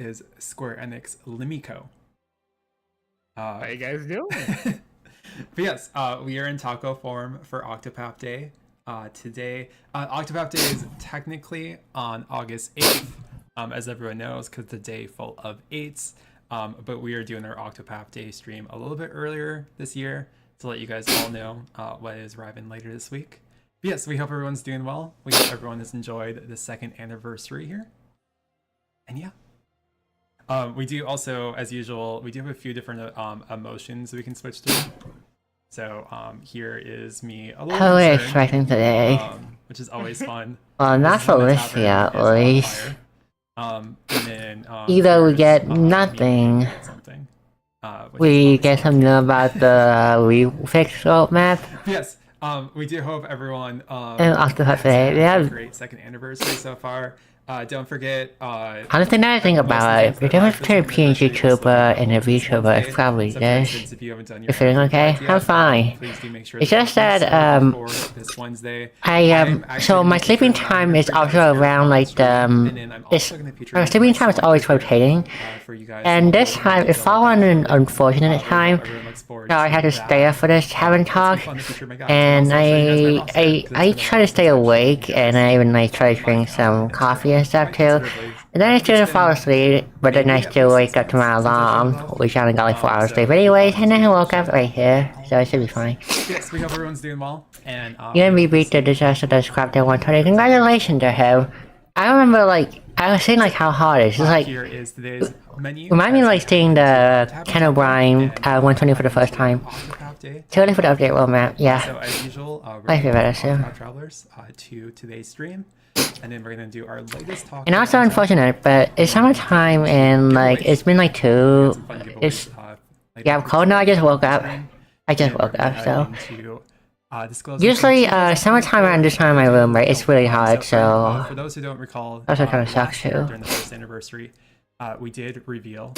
is Square Enix Limiko. How you guys doing? But yes, we are in taco form for Octopath Day. Today, Octopath Day is technically on August 8th, as everyone knows, because it's a day full of 8s. But we are doing our Octopath Day stream a little bit earlier this year to let you guys all know what is arriving later this week. But yes, we hope everyone's doing well. We hope everyone has enjoyed the 2nd anniversary here. And yeah. We do also, as usual, we do have a few different emotions we can switch through. So here is me a little Totally concerned, expecting today. which is always fun. Well, not for Alicia, at least. And then, Either we get me nothing, something, we get something about the refix roadmap, Yes, we do hope everyone and Octopath has Day. a Yeah, great 2nd anniversary so far. Don't forget. honestly, now I think about it, the difference between a PNG YouTuber and a VTuber is probably this. You're feeling okay? I'm fine. It's just that, so my sleeping time is also around like my sleeping time is always rotating, and this time it fell on an unfortunate time, so I had to stay up for this Tavern Talk, and I try to stay awake, and I even like try to drink some coffee and stuff too. And then I still fall asleep, but then I still wake up to my alarm, which I only got like 4 hours sleep anyways, and then I woke up right here, so it should be fine. Yes, we hope everyone's doing well. And You beat the disaster that scrapped at 120. Congratulations to him. I remember like I was saying like how hard it is. It's like here is today's menu. remind me of like seeing the Ken O'Brien 120 for the first time. Too early for the update roadmap. Yeah. So as usual, we're I feel better soon. travelers to today's stream, and then we're gonna do our latest talk. And also unfortunate, but it's summertime and like it's been like it's yeah, I'm cold now. I just woke up. So usually summertime around this time in my room, right? It's really hard. So for those who don't recall, also kind of sucks too. During the 1st anniversary, we did reveal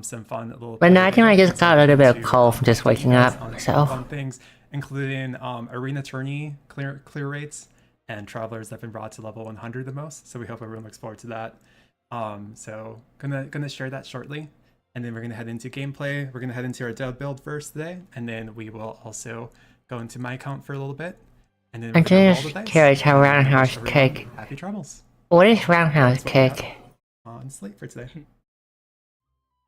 some fun little. But no, I think I just got a little bit of cold from just waking up. So fun things, including arena tourney clear rates and travelers that have been brought to level 100 the most. So we hope everyone looks forward to that. So gonna share that shortly, and then we're gonna head into gameplay. We're gonna head into our dev build first today, and then we will also go into my account for a little bit, and then I'm just curious how Roundhouse Kick. Happy travels. What is Roundhouse Kick? On slate for today.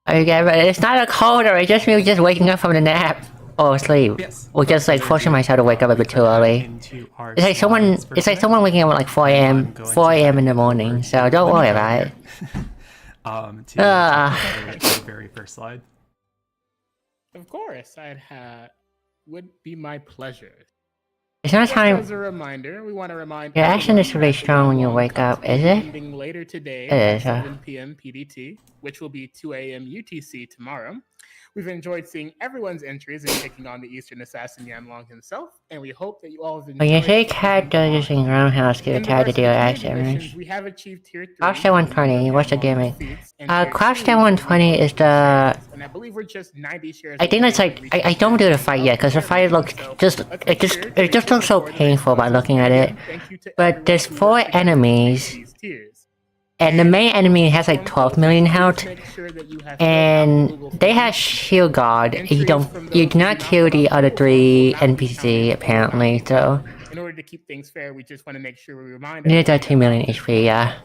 Okay, but it's not a cold, or it's just me just waking up from the nap or sleep, Yes. or just like forcing myself to wake up a bit too early. It's like someone waking up at like 4 a.m. in the morning. So don't worry about it. To the very first slide. Of course, would be my pleasure. It's not time. As a reminder, we want to remind Your action is really strong when you wake up, is it? Ending later today It at is, 7 p.m. PDT, which will be 2 a.m. UTC tomorrow. We've enjoyed seeing everyone's entries and taking on the Eastern Assassin Yanlong himself, and we hope that you all have enjoyed. When you say character using Roundhouse Kick attack to deal axe damage. We have achieved tier 3. Crouch Down 120, what's the gimmick? Crouch Down 120 is the... And I believe we're just 90 shares. I think that's like... I don't do the fight yet, because the fight looks it just looks so painful by looking at it. But there's 4 enemies, and the main enemy has like 12 million health, and they have shield guard. You do not kill the other 3 NPC apparently, so... In order to keep things fair, we just want to make sure we remind You need 2 million HP, yeah.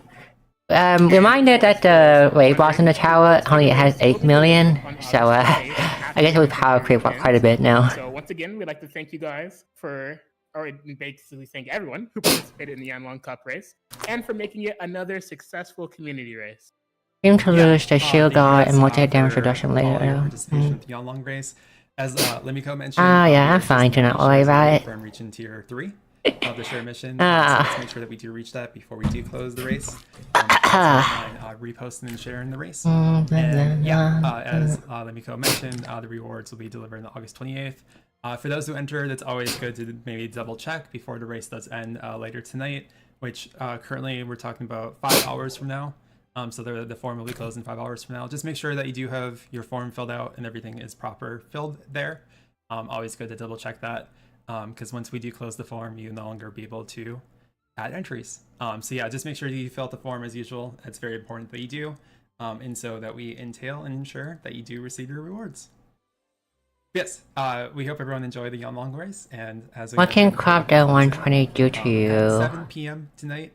Reminder that the raid boss in the tower only has 8 million, so I guess we power creep up quite a bit now. So once again, we'd like to thank you guys or basically thank everyone who participated in the Yanlong Cup race, and for making it another successful community race. Seem to lose the shield guard and multi-damage reduction later. Participation with the Yanlong race. As Limiko mentioned. Yeah, I'm fine. Do not worry about it. From reaching tier 3 of the share mission. So let's make sure that we do reach that before we do close the race. Reposting and sharing the race. And yeah, as Limiko mentioned, the rewards will be delivered on August 28th. For those who enter, that's always good to maybe double check before the race does end later tonight, which currently we're talking about 5 hours from now. So the form will be closed in 5 hours from now. Just make sure that you do have your form filled out and everything is proper filled there. Always good to double check that, because once we do close the form, you no longer be able to add entries. So yeah, just make sure you fill out the form as usual. It's very important that you do. and so that we entail and ensure that you do receive your rewards. Yes, we hope everyone enjoyed the Yanlong race, and as we What can crop that 120 do to at you? 7 p.m. tonight,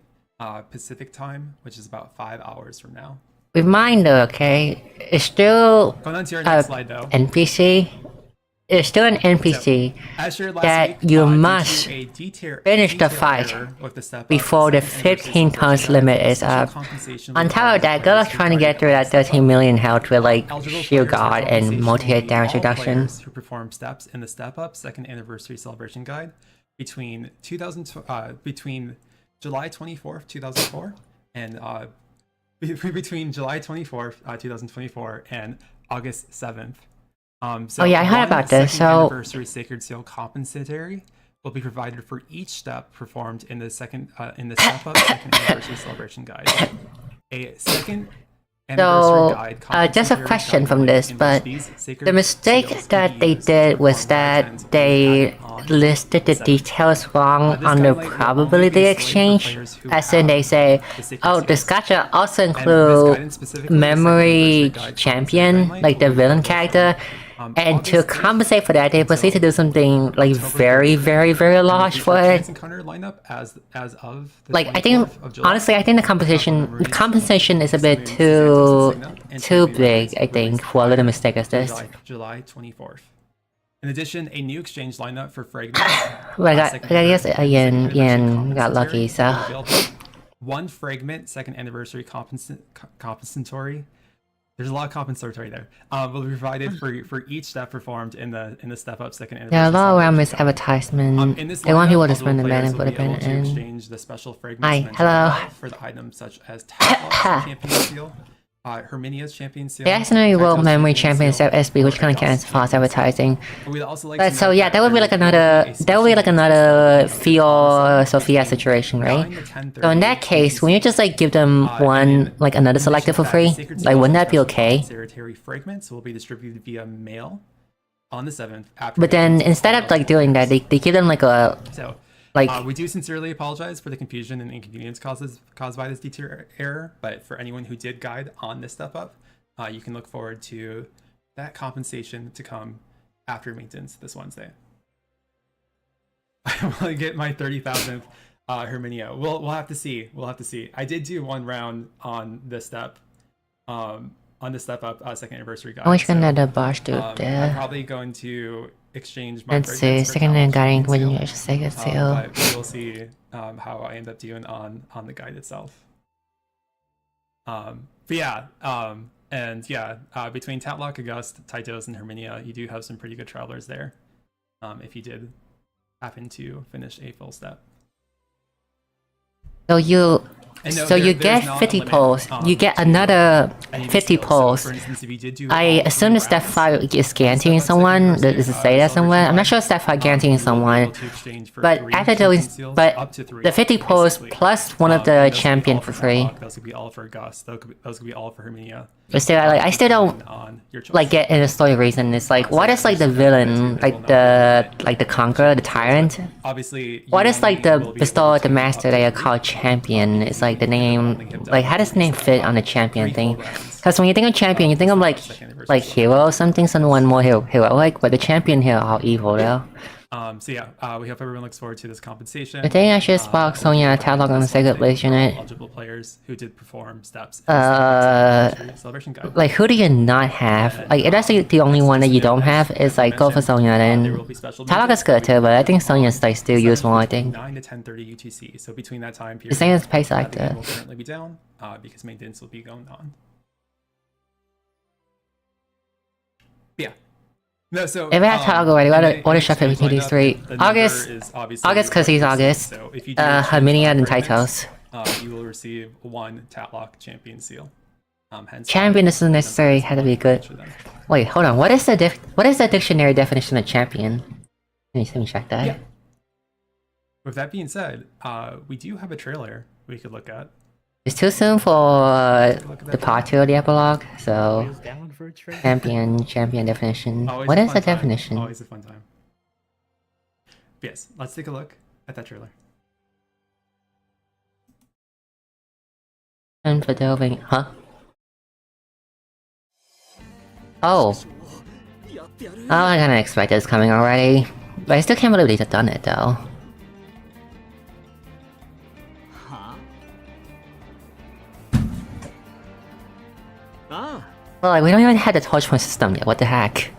Pacific time, which is about 5 hours from now. Reminder, okay? It's still Going on to your next slide, though. NPC. It's still an NPC that you must finish the fight before the 15 tons limit is up. On top of that, Go's trying to get through that 13 million health with like Shield Guard and multi-hit damage reduction. Who perform steps in the Step Up Second Anniversary Celebration Guide between between July 24th, 2004 and between July 24th, 2024 and August 7th. So oh yeah, I heard about this. So anniversary Sacred Seal compensatory will be provided for each step performed in the Step Up Second Anniversary Celebration Guide. A second anniversary guide. Just a question from this, but the mistake that they did was that they listed the details wrong on the probability exchange, as in they say, oh, this gacha also include memory champion, like the villain character. And to compensate for that, they proceed to do something like very, very, very large for it. Like I think, honestly, I think the compensation is a bit too big. I think for a little mistake as this. July 24th. In addition, a new exchange lineup for fragments. Well, I guess Ian got lucky. So one fragment second anniversary compensatory. There's a lot of compensatory there. Will be provided for each step performed in the Step Up Second Anniversary. Yeah, a lot around this advertisement. They want people to spend the man and put it in. Exchange the special fragments hello. For the items such as Champion Seal, Herminia's Champion Seal. They accidentally wrote Memory Champion Set SB, which kind of counts as false advertising. But so yeah, that would be like another Theo Sophia situation, right? So in that case, when you just like give them one like another selector for free, like wouldn't that be okay? Fragments will be distributed via mail on the 7th. But then instead of like doing that, they give them like a we do sincerely apologize for the confusion and inconvenience caused by this detour error, but for anyone who did guide on this Step Up, you can look forward to that compensation to come after maintenance this Wednesday. I want to get my 30,000th Herminia. We'll have to see. I did do one round on the Step Up Second Anniversary Guide. I wish another boss dude there. I'm probably going to exchange my let's see, second and guiding when you just take it seal. But we'll see how I end up doing on the guide itself. But yeah, between Tatlock, August, Taitos, and Herminia, you do have some pretty good travelers there. If you did happen to finish a full step. So you get 50 polls. You get another 50 polls. I assume the Step 5 is guaranteeing someone. Does it say that somewhere? I'm not sure if Step 5 guaranteeing someone. But after those, the 50 polls plus one of the champion for free. Those could be all for Gus. Those could be all for Herminia. But still, I still don't like get in the story reason. It's like, what is like the villain, like the conqueror, the tyrant? Obviously, what is like the bestower, the master that are called champion? It's like the name, like how does the name fit on the champion thing? Because when you think of champion, you think of like hero or something, someone more heroic. But the champion here are all evil though. So yeah, we hope everyone looks forward to this compensation. I think I should spark Sonia Talog on the second place unit. Eligible players who did perform steps. Celebration guide. Like who do you not have? Like if that's the only one that you don't have, is like go for Sonia then. Talog is good too, but I think Sonia's like still useful. I think. 9 to 10:30 UTC. So between that time period, the same as pace like that. Will currently be down because maintenance will be going on. Yeah. No, so if I had Talog already, what is Chef with TD3? August because he's August. So Herminia and Taitos. You will receive one Tatlock champion seal. Hence champion isn't necessary. Had to be good. Wait, hold on. What is the dictionary definition of champion? Let me check that. Yeah. With that being said, we do have a trailer we could look at. It's too soon for the part 2 of the epilogue, so champion definition. What is the definition? Always a fun time. But yes, let's take a look at that trailer. And for delving, huh? Oh. Oh, I kinda expected this coming already. But I still can't believe they've done it, though. Well, like, we don't even have the torchpoint system yet, what the heck?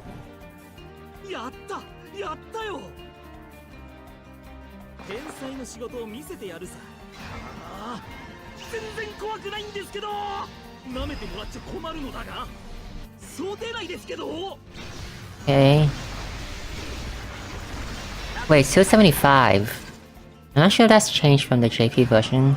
Okay. Wait, 275. I'm not sure if that's changed from the JP version.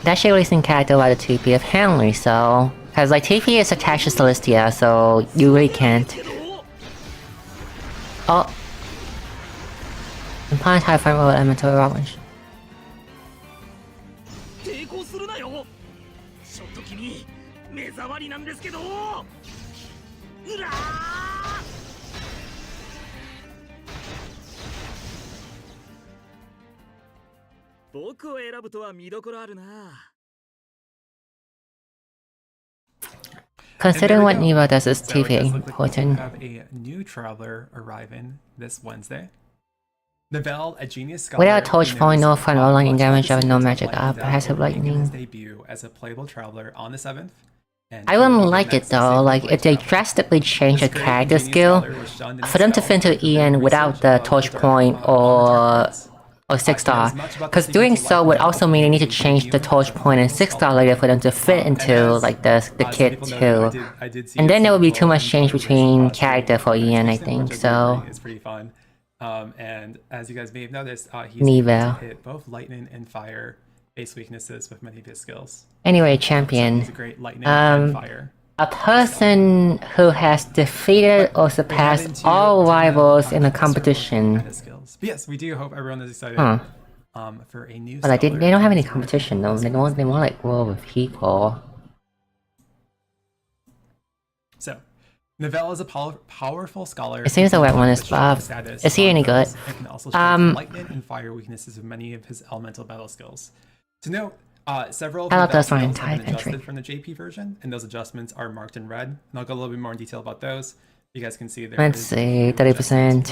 That's actually releasing character by the TP of Henley, so... Cause like TP is attached to Celestia, so you really can't. Oh. Implying high front row elemental orange. Considering what Neva does is TV important. We have a new traveler arriving this Wednesday. Novell, a genius scholar. Without touch point, no front row lightning damage, and no magic up, passive lightning. His debut as a playable traveler on the 7th. I wouldn't like it though, like if they drastically change the character skill, for them to fit into EN without the torch point or 6-star, because doing so would also mean they need to change the torch point and 6-star later for them to fit into like the kit too. And then there would be too much change between character for EN, I think, so... It's pretty fun. And as you guys may have noticed, he's able to hit both lightning and fire base weaknesses with many of his skills. Anyway, champion. He's a great lightning and fire. A person who has defeated or surpassed all rivals in a competition. But yes, we do hope everyone is excited for a new. But they don't have any competition though. They want like war with people. So, Novell is a powerful scholar. It seems the wet one is buff. Is he any good? And can also lightning and fire weaknesses with many of his elemental battle skills. To note, several of the skills have been adjusted from the JP version, and those adjustments are marked in red. And I'll go a little bit more in detail about those. You guys can see there. Let's see, 30%,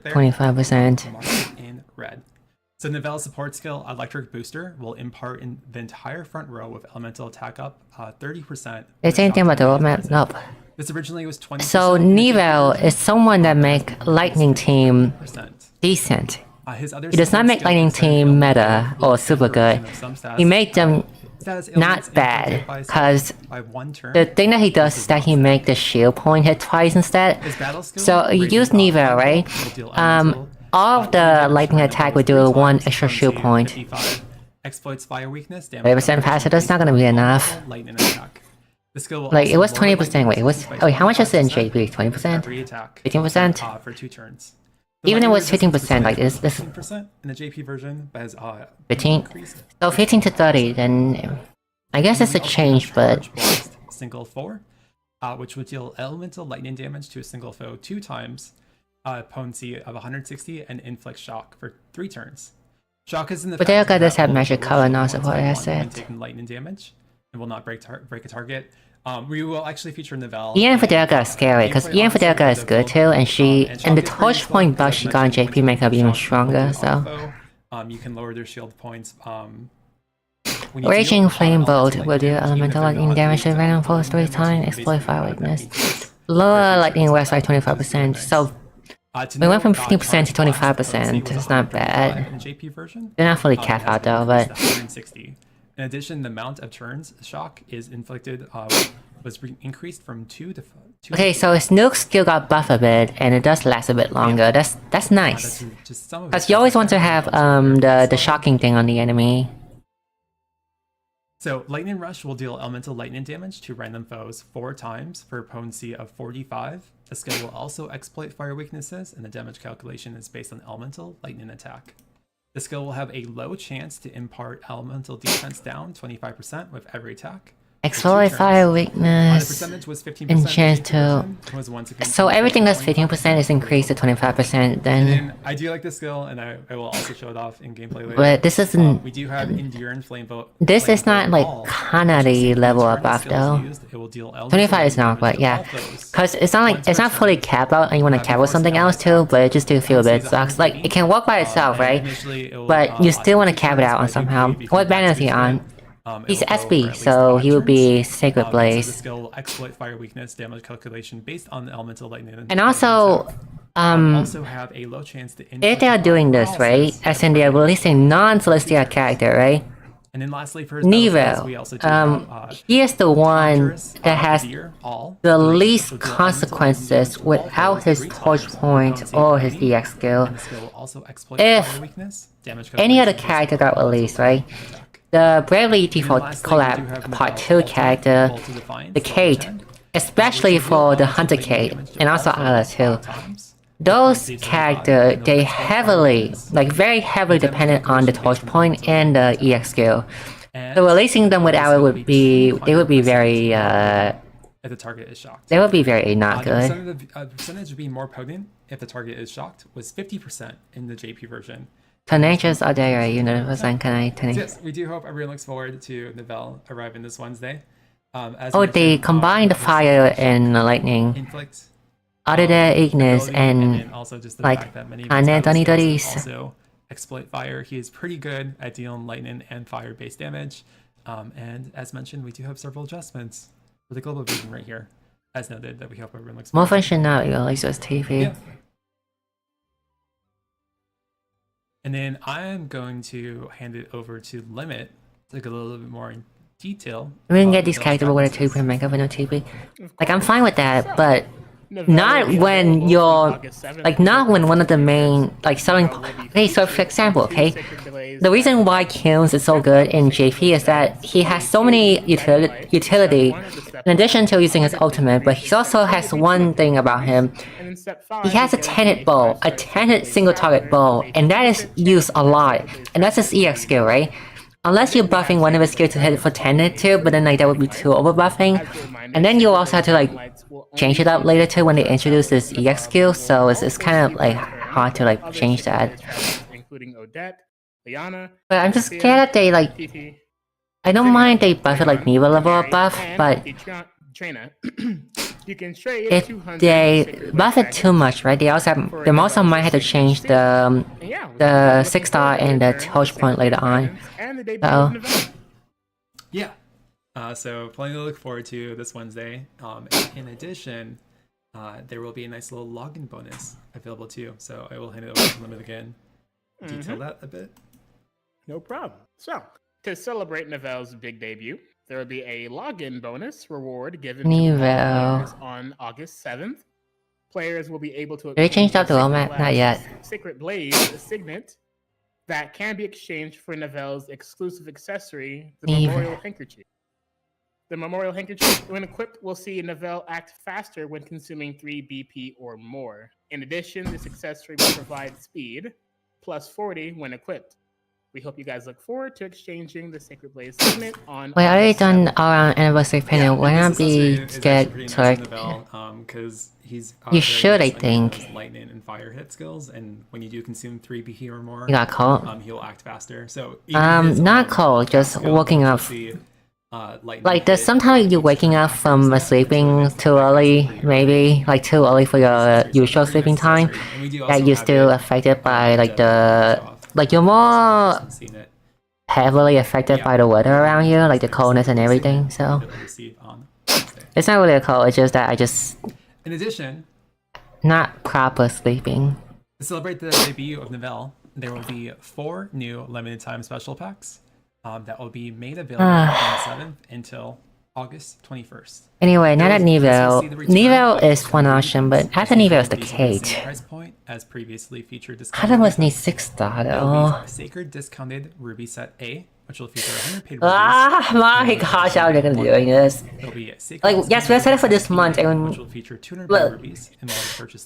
25%. Marked in red. So Novell's support skill, Electric Booster, will impart in the entire front row with elemental attack up 30%. It's anything about the roadmap? Nope. This originally was 20%. So Novell is someone that make Lightning Team decent. He does not make Lightning Team meta or super good. He made them not bad, because the thing that he does is that he make the shield point hit twice instead. So you use Novell, right? All of the lightning attack would do 1 extra shield point. Exploits fire weakness, 30% passive, that's not gonna be enough. Like, it was 20%, wait, it was... Oh, wait, how much is it in JP? 20%? 15%? For 2 turns. Even if it was 15%, like, this... 15% in the JP version, but has 15? So 15 to 30, then... I guess it's a change, but... Single 4, which would deal elemental lightning damage to a single foe 2 times, potency of 160, and inflict shock for 3 turns. Shock is in the... But they does have magic cover now, so what I said. Taking lightning damage, and will not break a target. We will actually feature Novell. Ian Fidelica is scary, because Ian Fidelica is good too, and the torch point buff she got in JP make her even stronger, so... You can lower their shield points. Raging Flame Bolt will do elemental lightning damage to random foes 3 times, exploit fire weakness. Lower lightning rest by 25%, so... We went from 15% to 25%, it's not bad. They're not fully capped out though, but... In addition, the amount of turns shock is inflicted was increased from 2 to 2. Okay, so his nuke skill got buffed a bit, and it does last a bit longer. That's nice. Because you always want to have the shocking thing on the enemy. So, Lightning Rush will deal elemental lightning damage to random foes 4 times for a potency of 45. The skill will also exploit fire weaknesses, and the damage calculation is based on elemental lightning attack. The skill will have a low chance to impart elemental defense down 25% with every attack, Exploit fire The weakness. percentage was 15%. And chance The to. version was once again So everything that's 15% is increased to 25%. And Then. then I do like this skill, and I will also show it off in gameplay later. But this isn't. We do have Endure and Flame Bolt. This is not like Kanari level above though. 25 is not, but yeah. Cause it's not fully capped out, and you want to cap with something else too, but it just do feel a bit sucks. Like it can work by itself, right? But you still want to cap it out on somehow. What banner is he on? He's SB, so he would be Sacred Blaze. The skill exploit fire weakness damage calculation based on the elemental lightning. And also, also have a low chance to if they are doing this, right, as in they are releasing non-Celestial character, right? And then lastly, for his we also do have, he is the one that has the least consequences without his torch point or his EX skill. If any other character got released, right? The Bravely Default Collab Part 2 character, the Kate, especially for the Hunter Kate, and also Ala too. Those characters, they heavily, like very heavily dependent on the torch point and the EX skill. So releasing them without it would be, they would be very, if the target is shocked. They would be very not good. The percentage of being more potent if the target is shocked was 50% in the JP version. Tenacious are there, you know, Yes, we do hope everyone looks forward to Nivelle arriving this Wednesday. Oh, they combined the fire and lightning. Inflict. Other than Ignis and also just the like fact that many also exploit fire. He is pretty good at dealing lightning and fire based damage. And as mentioned, we do have several adjustments for the global version right here, as noted, that we hope everyone looks more forward. functionality, like just TV. Yeah. And then I'm going to hand it over to Limit to look a little bit more in detail. We can get these characters with a 2 mega with no TV. Like I'm fine with that, but not when you're like not when one of the main like selling. Okay, so for example, okay, the reason why Kilns is so good in JP is that he has so many utility in addition to using his ultimate, but he also has one thing about him. He has a 10-hit bow, a 10-hit single target bow, and that is used a lot. And that's his EX skill, right? Unless you're buffing one of his skills to hit it for 10-hit too, but then like that would be too over buffing. And then you also have to like change it up later too when they introduce this EX skill, so it's kind of like hard to like change that. But I'm just scared that they like. I don't mind they buff it like Neva level buff, but if they buff it too much, right? They also might have to change the 6-star and the torch point later on. So yeah. So plenty to look forward to this Wednesday. In addition, there will be a nice little login bonus available too. So I will hand it over to Limit again. Detail that a bit. No problem. So to celebrate Nivelle's big debut, there will be a login bonus reward given to all players on August 7th. Players will be able to. Did they change up the roadmap? Not yet. Sacred Blaze signet that can be exchanged for Nivelle's exclusive accessory, the Memorial Handkerchief. The Memorial Handkerchief, when equipped, will see Nivelle act faster when consuming 3 BP or more. In addition, this accessory will provide speed, plus 40 when equipped. We hope you guys look forward to exchanging the Sacred Blaze signet on. Wait, are they done our anniversary panel? Why not be scared to like? Because he's you should, I think. Lightning and fire hit skills, and when you do consume 3 BP or more, you got cold. He'll act faster. So not cold, just waking up. Like there's sometimes you're waking up from sleeping too early, maybe like too early for your usual sleeping time. That you're still affected by like you're more heavily affected by the weather around you, like the coldness and everything. So it's not really a cold. It's just that I just in addition not proper sleeping. To celebrate the debut of Nivelle, there will be 4 new limited time special packs. That will be made available on the 7th until August 21st. Anyway, now that Nivelle is one option, but after Nivelle is the Kate. Price point as previously featured. I don't must need 6-star though. Sacred discounted ruby set A, which will feature 100 paid rubies. My gosh, how are they gonna be doing this? It'll be like yes, we're set up for this month, and which will feature 200 paid rubies in all the purchases.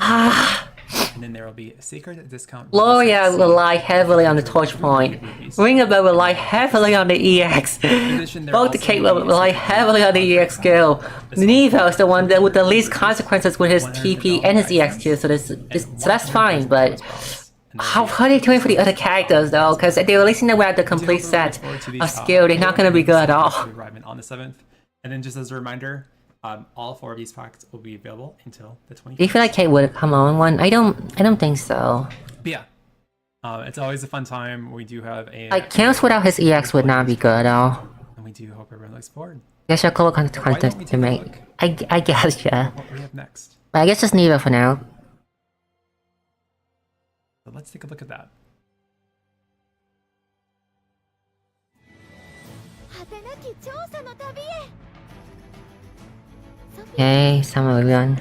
And then there will be a secret discount. Gloria will rely heavily on the torch point. Ringabel will rely heavily on the EX. Both the Kate will rely heavily on the EX skill. Nevo is the one that with the least consequences with his TP and his EX skill, so that's fine, but how are they doing for the other characters though? Because they're releasing them without the complete set of skill, they're not going to be good at all. On the 7th. And then just as a reminder, all 4 of these packs will be available until the 20th. Do you feel like Kate would come on one? I don't think so. But yeah. It's always a fun time. We do have a... Like, Chaos without his EX would not be good at all. And we do hope everyone looks forward. Guess you're cool content to make. I guess, yeah. What we have next. But I guess just Nevo for now. So let's take a look at that. Okay, Summer everyone.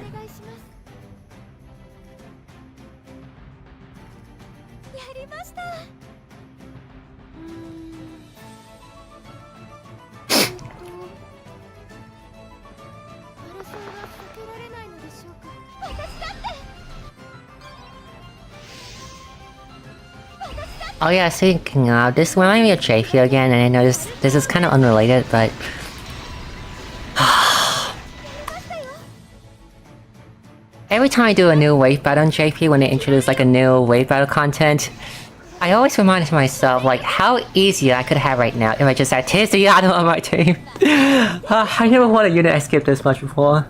Oh yeah, speaking of, this reminds me of JP again, and I know this is kind of unrelated, but... Every time I do a new wave battle on JP, when they introduce like a new wave battle content, I always remind myself like how easy I could have right now if I just had Tiziano on my team. I never won a unit I skipped this much before.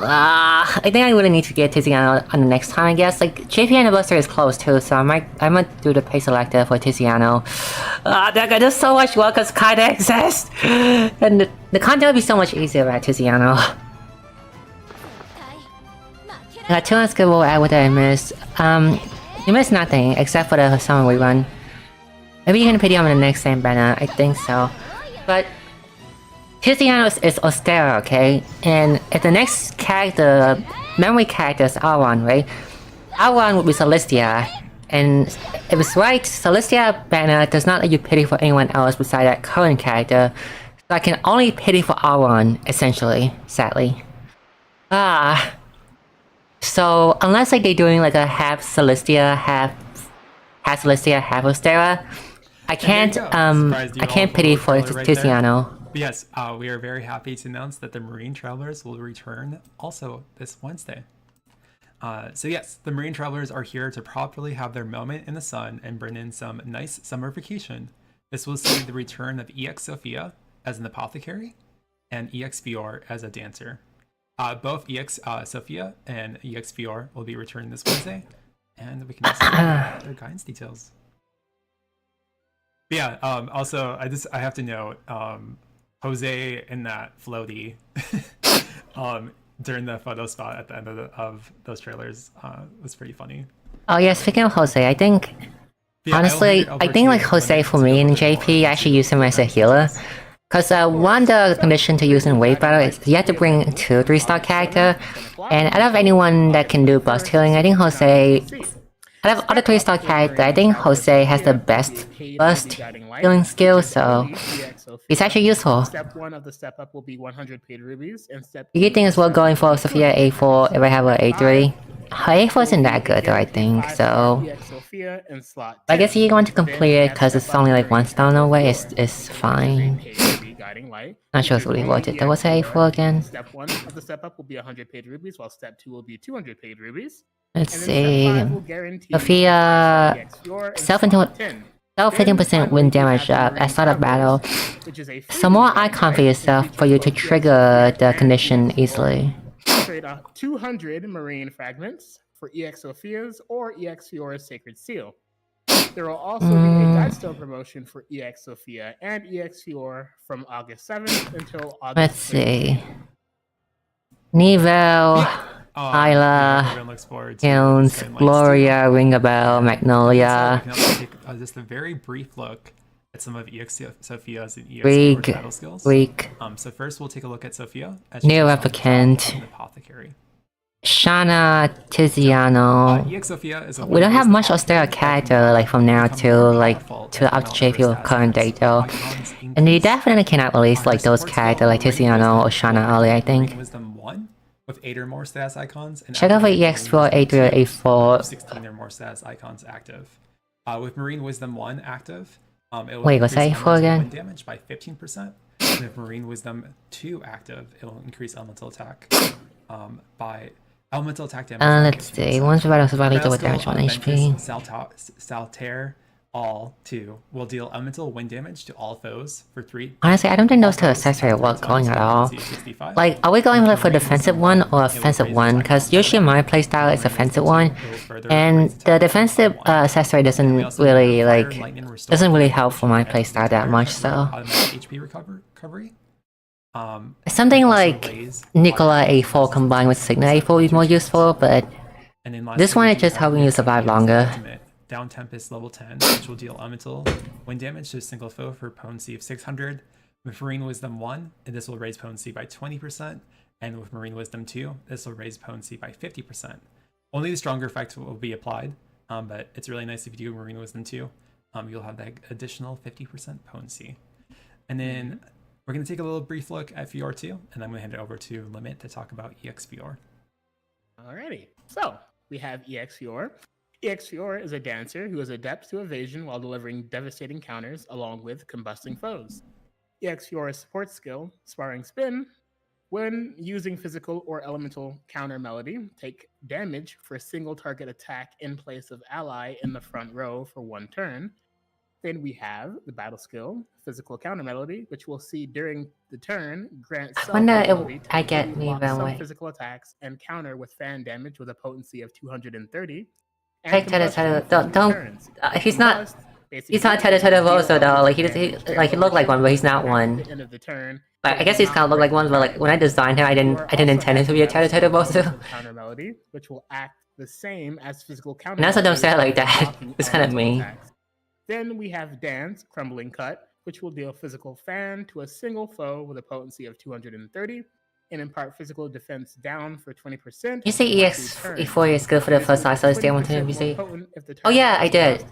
I think I really need to get Tiziano on the next time, I guess. Like, JP Anniversary is close too, so I might do the pay selector for Tiziano. That does so much work because kinda exists! And the content would be so much easier at Tiziano. I got 2 unskippable add what I missed. You missed nothing except for the summer rerun. Maybe you can pity him in the next same banner, I think so. But Tiziano is austere, okay? And if the next character, memory character is R1, right? R1 would be Celestia. And if it's right, Celestia banner does not let you pity for anyone else besides that current character. So I can only pity for R1, essentially, sadly. So unless like they're doing like a half Celestia, half Celestia, half Ostera, I can't pity for Tiziano. But yes, we are very happy to announce that the Marine Travelers will return also this Wednesday. So yes, the Marine Travelers are here to properly have their moment in the sun and bring in some nice summer vacation. This will see the return of EX Sophia as an apothecary and EX Fior as a dancer. Both EX Sophia and EX Fior will be returning this Wednesday, and we can also get their guidance details. But yeah, also, I have to note, Jose in that floaty during the photo spot at the end of those trailers was pretty funny. Oh yeah, speaking of Jose, I think, honestly, I think like Jose for me in JP, I actually use him as a healer. Because one, the condition to use in wave battle is you have to bring 2 3-star character, and out of anyone that can do burst healing, I think Jose, out of other 3-star character, I think Jose has the best burst healing skill, so it's actually useful. Step 1 of the step up will be 100 paid rubies, and step You think it's worth going for Sophia A4 if I have a A3? Her A4 isn't that good though, I think, so... I guess you want to complete it because it's only like 1 star away, it's fine. Not sure it's really worth it. That was A4 again. Step 1 of the step up will be 100 paid rubies, while step 2 will be 200 paid rubies. Let's see. Sophia... Self-15% win damage up at start of battle. Some more icon for yourself for you to trigger the condition easily. Trade 200 marine fragments for EX Sophia's or EX Fiora's Sacred Seal. There will also be a Guidestone promotion for EX Sophia and EX Fiora from August 7th until August 3rd. Let's see. Nevel, Isla, Jones, Gloria, Ring a Bell, Magnolia. We can also take just a very brief look at some of EX Sophia's and EX Fiora's battle skills. So first we'll take a look at Sophia as New Replicant. Apothecary. Shana, Tiziano. EX Sophia is We don't have much austere character like from now to like to up to JP current date though. And they definitely cannot release like those characters like Tiziano or Shana early, I think. Wisdom 1, with 8 or more status icons. And check out for EX4, A3, or A4. 16 or more status icons active. With Marine Wisdom 1 active, it will wait, what's that for again? wind damage by 15%. And if Marine Wisdom 2 active, it will increase elemental attack by elemental attack damage. Let's see. Once the battle survival deal with damage on HP. Saltaire all 2 will deal elemental wind damage to all foes for 3. Honestly, I don't think those two accessories are worth going at all. Like, are we going for defensive one or offensive one? Because usually my playstyle is offensive one, and the defensive accessory doesn't really help for my playstyle that much. So HP recovery. Something like Nicola A4 combined with Signa A4 would be more useful, but this one is just helping you survive longer. Down Tempest level 10, which will deal elemental wind damage to a single foe for potency of 600. With Marine Wisdom 1, and this will raise potency by 20%, and with Marine Wisdom 2, this will raise potency by 50%. Only the stronger effect will be applied, but it's really nice if you do Marine Wisdom 2. You'll have that additional 50% potency. And then we're going to take a little brief look at Fior 2, and I'm going to hand it over to Limit to talk about EX Fior. Alrighty, so we have EX Fior. EX Fior is a dancer who is adept to evasion while delivering devastating counters along with combusting foes. EX Fior's support skill, Sparring Spin, when using physical or elemental counter melody, take damage for a single target attack in place of ally in the front row for 1 turn. Then we have the battle skill, Physical Counter Melody, which we'll see during the turn, grant some physical attacks and counter with fan damage with a potency of 230. Like he's not Teta also though. Like he looked like one, but he's not one. Like I guess he's kind of look like one, but like when I designed him, I didn't intend him to be a Teta also. Counter melody, which will act the same as physical counter. And also don't say it like that. It's kind of mean. Then we have Dance, Crumbling Cut, which will deal physical fan to a single foe with a potency of 230. And impart physical defense down for 20%. You say EX4 is good for the first Celestia one too, NPC? Oh yeah, I did.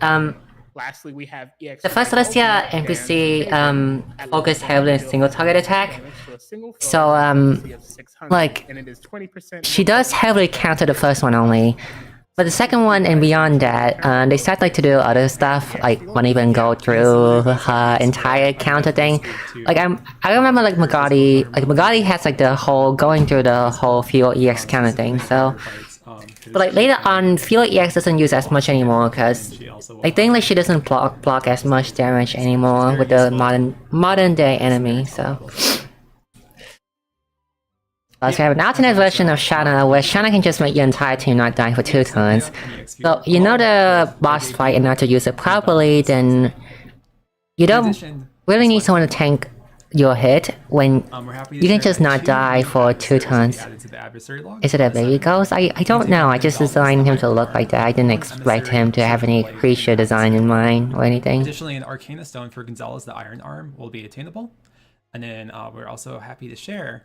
Lastly, we have EX. The first Celestia NPC focused heavily on single target attack. So like she does heavily counter the first one only. But the second one and beyond that, they start like to do other stuff, like won't even go through her entire counter thing. Like I remember like Magadi has like the whole going through the whole Fuel EX counter thing. So, but like later on, Fuel EX doesn't use as much anymore because I think like she doesn't block as much damage anymore with the modern day enemy. So. So we have an alternate version of Shanna, where Shanna can just make your entire team not die for 2 turns. So you know the boss fight and not to use it properly, then you don't really need someone to tank your hit when you can just not die for 2 turns. Is it a baby ghost? I don't know, I just designed him to look like that. I didn't expect him to have any creature design in mind or anything. Additionally, an Arcana Stone for Gonzalez the Iron Arm will be attainable. And then we're also happy to share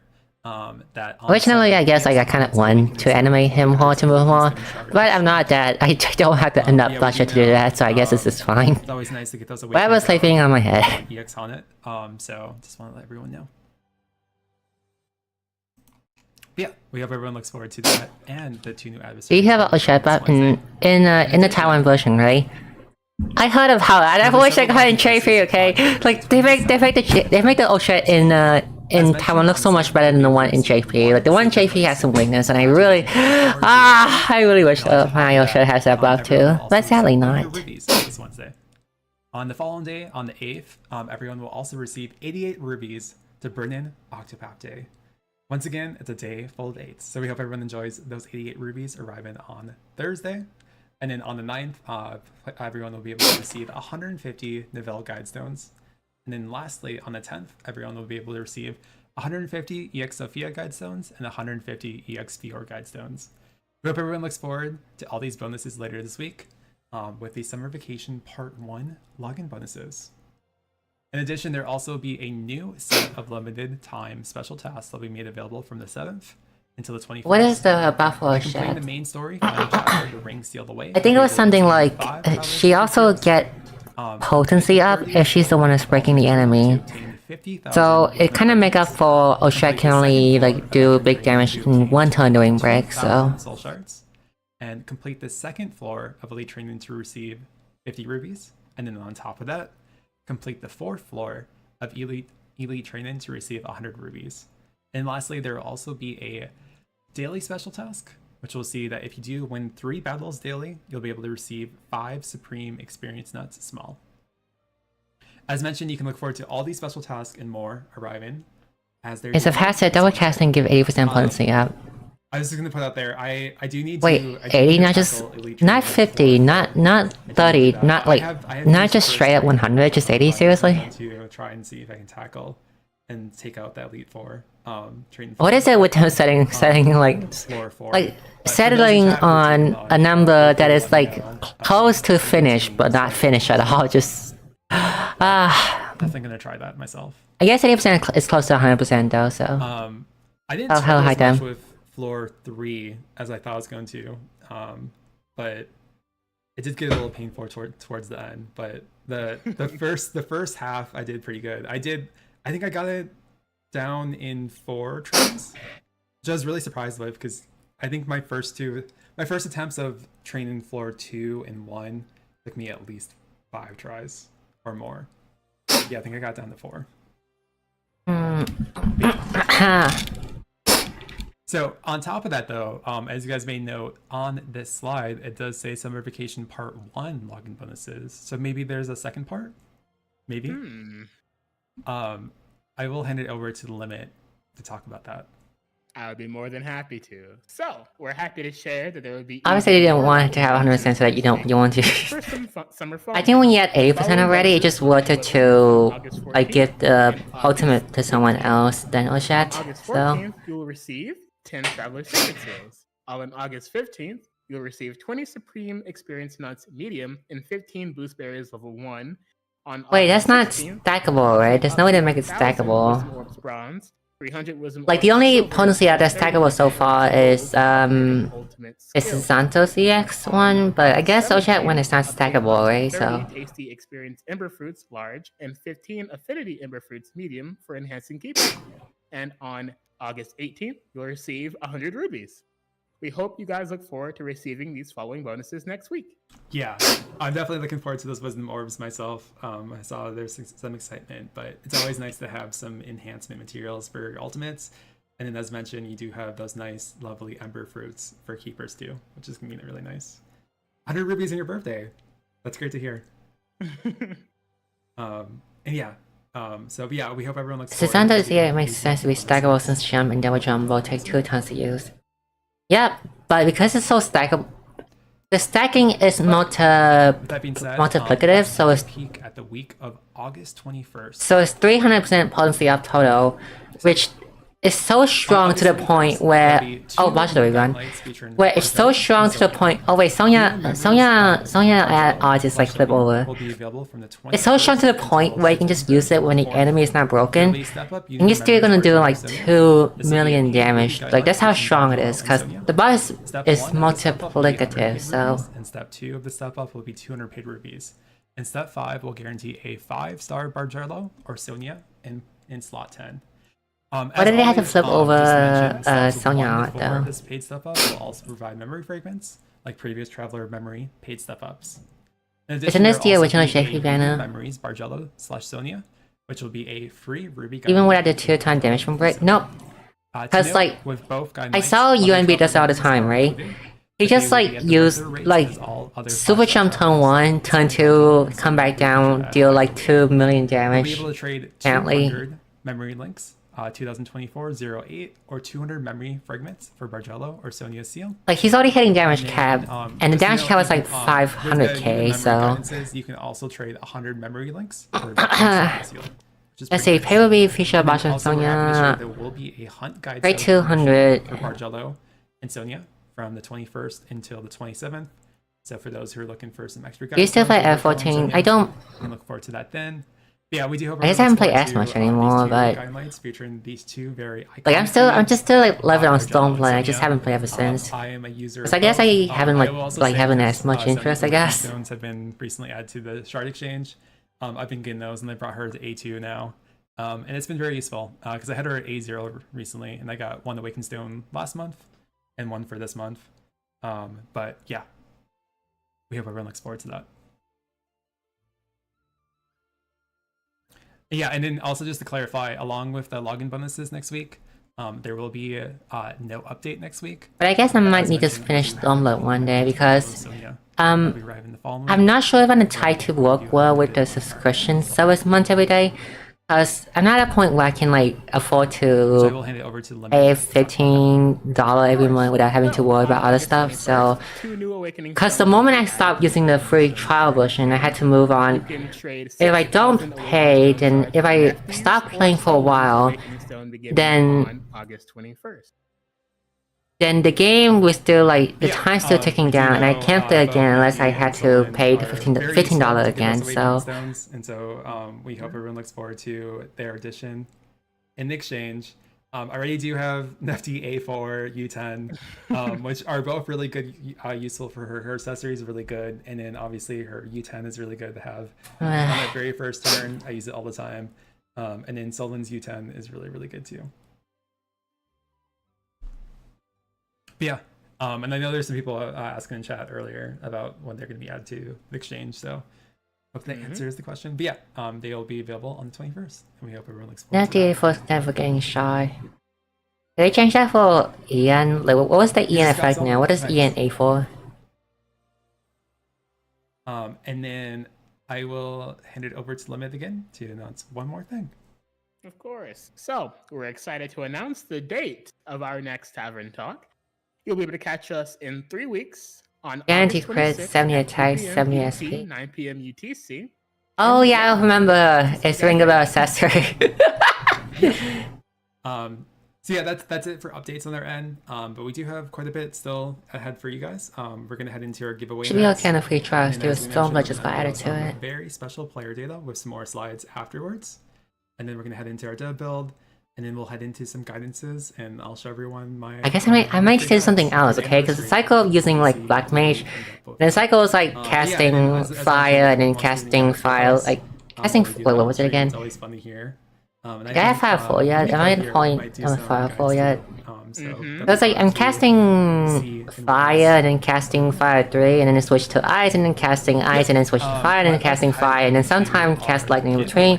that originally I guess like I kind of want to animate him more to move more, but I'm not that. I don't have enough budget to do that, so I guess this is fine. It's always nice to get those away. But I was sleeping on my head. EX on it, so just want to let everyone know. But yeah, we hope everyone looks forward to that and the 2 new adversaries. Do you have a chat button in the Taiwan version, right? I heard of how I wish I got in JP, okay? Like they make the Oshret in Taiwan look so much better than the one in JP. Like the one in JP has some weakness, and I really wish my Oshret has that buff too. But sadly not. This Wednesday. On the following day, on the 8th, everyone will also receive 88 rubies to burn in Octopath Day. Once again, it's a day full of 8s, so we hope everyone enjoys those 88 rubies arriving on Thursday. And then on the 9th, everyone will be able to receive 150 Nivelle Guidestones. And then lastly, on the 10th, everyone will be able to receive 150 EX Sophia Guidestones and 150 EX Fior Guidestones. We hope everyone looks forward to all these bonuses later this week with the Summer Vacation Part 1 login bonuses. In addition, there will also be a new set of limited time special tasks that will be made available from the 7th until the 24th. What is the Buffalo shit? The main story, the ring sealed away. I think it was something like she also get potency up if she's the one that's breaking the enemy. 50,000. So it kind of make up for Oshak can only like do big damage in one turn doing break. So soul shards, and complete the second floor of Elite Training to receive 50 rubies, and then on top of that, complete the fourth floor of Elite Training to receive 100 rubies. And lastly, there will also be a daily special task, which will see that if you do win 3 battles daily, you'll be able to receive 5 Supreme Experience Nuts small. As mentioned, you can look forward to all these special tasks and more arriving as there's. it's a faster double casting give 80% potency up. I was just gonna put out there. I do need Wait, to. 80, not just not 50, not 30, not like not just straight up 100, just 80. Seriously. To try and see if I can tackle and take out that Elite 4. What is it with them setting like settling on a number that is like close to finish but not finish at all? Just definitely gonna try that myself. I guess 80% is close to 100% though. So I didn't struggle as much with floor 3 as I thought I was going to, but it did get a little painful towards the end. But the first half I did pretty good. I think I got it down in 4 tries, which I was really surprised with, because I think my first attempts of training floor 2 and 1 took me at least 5 tries or more. Yeah, I think I got down to 4. So on top of that, though, as you guys may note on this slide, it does say Summer Vacation Part 1 login bonuses. So maybe there's a second part? Maybe? I will hand it over to the Limit to talk about that. I would be more than happy to. So, we're happy to share that there would be... Obviously, you didn't want to have 100% so that you want to... I think when you had 80% already, it just wanted to like give the ultimate to someone else than Oshat. August 14th, you will receive 10 Traveler Secret Seals. On August 15th, you'll receive 20 Supreme Experience Nuts Medium and 15 Boost Berries Level 1. Wait, that's not stackable, right? There's no way to make it stackable. Like, the only potency that's stackable so far is Santos EX one, but I guess Oshat one is not stackable, right? So 30 Tasty Experience Ember Fruits Large and 15 Affinity Ember Fruits Medium for enhancing keeping. And on August 18th, you'll receive 100 rubies. We hope you guys look forward to receiving these following bonuses next week. Yeah, I'm definitely looking forward to those Wisdom Orbs myself. I saw there's some excitement, but it's always nice to have some enhancement materials for your ultimates. And then as mentioned, you do have those nice, lovely Ember Fruits for keepers too, which is going to be really nice. 100 rubies on your birthday. That's great to hear. And yeah. So yeah, we hope everyone looks forward. Santos EX makes sense to be stackable since jump and double jump will take 2 turns to use. Yep, but because it's so stackable, the stacking is multiplicative, so it's peak at the week of August 21st. So it's 300% potency up total, which is so strong to the point where watch the rerun, where it's so strong to the point. Oh wait, Sonia at odds is like flip over. It's so strong to the point where you can just use it when the enemy is not broken, and you're still gonna do like 2 million damage. Like that's how strong it is, because the boss is multiplicative. So and step 2 of the step up will be 200 paid rubies, and step 5 will guarantee a 5-star Barlo or Sonia in slot 10. Why did they have to flip over Sonia out though? This paid step up will also provide memory fragments, like previous Traveler Memory paid step ups. Isn't this the original Shaky banner? Memories Barlo/Sonia, which will be a free ruby. Even without the 2-time damage from break? Nope. Because like, I saw UNB does all the time, right? He just like used like super jump turn 1, turn 2, come back down, deal like 2 million damage. You'll be able to trade 200 memory links. 2024-08 or 200 memory fragments for Barlo or Sonia's seal. Like he's already hitting damage cap, and the damage cap was like 500k. So you can also trade 100 memory links for seal. Let's see, pay will be feature Barlo Sonia. There will be a hunt guide. Right, 200 for Barlo and Sonia from the 21st until the 27th. So for those who are looking for some extra guides, you still play F14? I don't. We look forward to that then. Yeah, we do hope. I guess I haven't played as much anymore, but featuring these 2 very like I'm just still like level on Stoneplay. I just haven't played ever since. I am a user. So I guess I haven't having as much interest. I guess stones have been recently added to the Shard Exchange. I've been getting those, and they brought her to A2 now. And it's been very useful because I had her at A0 recently, and I got 1 Awakened Stone last month and 1 for this month. But yeah, we hope everyone looks forward to that. Yeah, and then also just to clarify, along with the login bonuses next week, there will be no update next week. But I guess I might need to finish the download one day because I'm not sure if I'm tied to work well with the subscription service month every day. Because I'm not at a point where I can like afford to pay $15 every month without having to worry about other stuff. So, because the moment I stopped using the free trial version, I had to move on. If I don't pay, then if I stop playing for a while, then the game was still like the time's still ticking down, and I can't play again unless I had to pay the $15 again. So, and so we hope everyone looks forward to their addition. In exchange, I already do have Nifty A4 U10, which are both really good, useful for her. Her accessory is really good, and then obviously her U10 is really good to have. On that very first turn, I use it all the time, and then Solin's U10 is really, really good too. Yeah, and I know there's some people asking in chat earlier about when they're going to be added to the exchange, so hope that answers the question. But yeah, they will be available on the 21st, and we hope everyone looks forward to that. for never getting shy. Did they change that for EN? Like, what was the EN effect now? What is EN for? And then I will hand it over to Limit again to announce one more thing. Of course. So, we're excited to announce the date of our next Tavern Talk. You'll be able to catch us in 3 weeks on Guaranteed crit, 70 attacks, 70 SP. 9 p.m. UTC. Oh yeah, I remember. It's Ring of Bell accessory. So yeah, that's it for updates on their end. But we do have quite a bit still ahead for you guys. We're gonna head into our giveaway. Should be all kind of free trials. There was so much just added to it. Very special player data with some more slides afterwards, and then we're gonna head into our dev build. And then we'll head into some guidances, and I'll show everyone my... I guess I might do something else, okay? Because the cycle of using, like, Black Mage, the cycle is, like, casting fire, and then casting fire, like, casting... Wait, what was it again? It's always fun to hear. Did I have Fire 4 yet? Am I at the point on Fire 4 yet? Because, like, I'm casting fire, and then casting fire 3, and then switch to ice, and then casting ice, and then switch to fire, and then casting fire, and then sometimes cast lightning in between.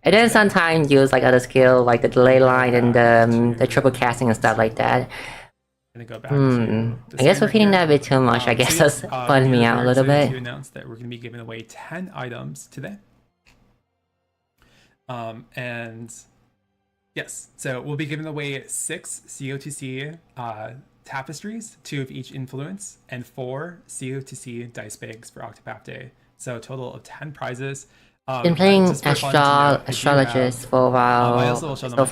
And then sometimes use like other skill like the delay line and the triple casting and stuff like that. I guess repeating that a bit too much. I guess that's bugging me out a little bit. To announce that we're going to be giving away 10 items today. And yes, so we'll be giving away 6 COTC tapestries, 2 of each influence, and 4 COTC dice bags for Octopath Day. So a total of 10 prizes. Been playing astrologist for a while. I also will show them I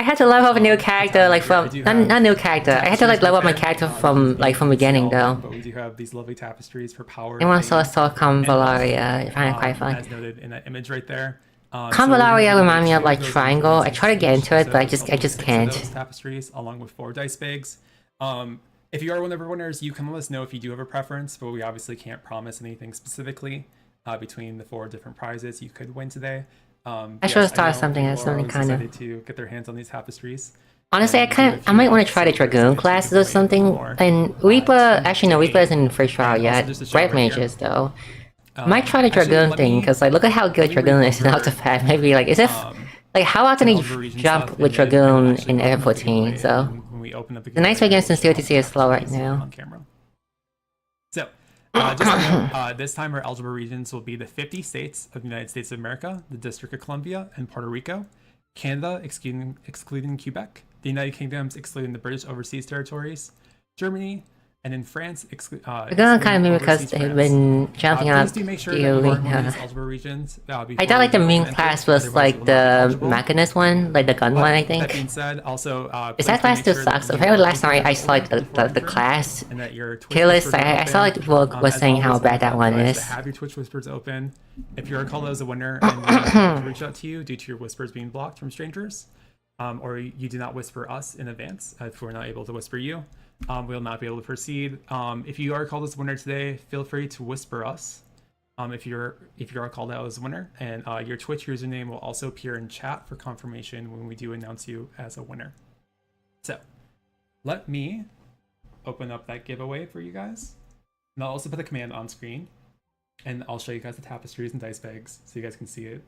had to level up a new character, like from not new character. I had to like level up my character from beginning though. But we do have these lovely tapestries for power. Anyone saw Convallaria? I find it quite fun. As noted in that image right there. Convallaria remind me of like Triangle. I try to get into it, but I just can't. Those tapestries along with 4 dice bags. If you are one of our winners, you can let us know if you do have a preference, but we obviously can't promise anything specifically between the 4 different prizes you could win today. I should have started something else, something kind of to get their hands on these tapestries. Honestly, I might want to try the Dragoon classes or something. And Reaper, actually no, Reaper isn't in free trial yet. Red Mages though. Might try the Dragoon thing because like look at how good Dragoon is in Octopath. Maybe like is it like how often you jump with Dragoon in F14? So. The nice way against the COTC is slow right now. On camera. So, just to note, this time our eligible regions will be the 50 states of the United States of America, the District of Columbia, and Puerto Rico, Canada excluding Quebec, the United Kingdoms excluding the British Overseas Territories, Germany, and in France, we're gonna kind of meme because they've been jumping up the arena. I thought like the main class was like the Machinist one, like the gun one, I think. That being said, also is that class still sucks? Apparently last time I saw like the class kill list, I saw like people was saying how bad that one is. Have your Twitch whispers open. If you're called as a winner and we reach out to you due to your whispers being blocked from strangers, or you do not whisper us in advance, if we're not able to whisper you. We'll not be able to proceed. If you are called as winner today, feel free to whisper us if you're called out as a winner, and your Twitch username will also appear in chat for confirmation when we do announce you as a winner. So let me open up that giveaway for you guys, and I'll also put the command on screen, and I'll show you guys the tapestries and dice bags so you guys can see it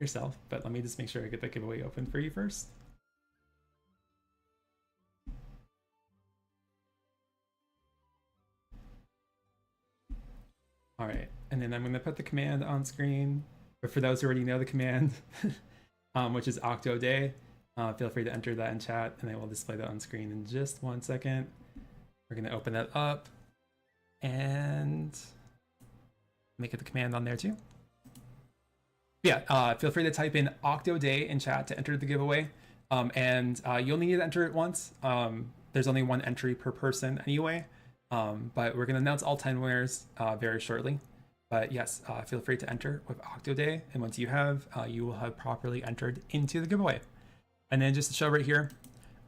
yourself. But let me just make sure I get that giveaway open for you first. All right, and then I'm going to put the command on screen. But for those who already know the command, which is Octo Day, feel free to enter that in chat, and I will display that on screen in just 1 second. We're going to open that up and make it the command on there too. Yeah, feel free to type in Octo Day in chat to enter the giveaway, and you'll need to enter it once. There's only 1 entry per person anyway. But we're going to announce all 10 winners very shortly. But yes, feel free to enter with Octo Day. And once you have, you will have properly entered into the giveaway. And then just to show right here,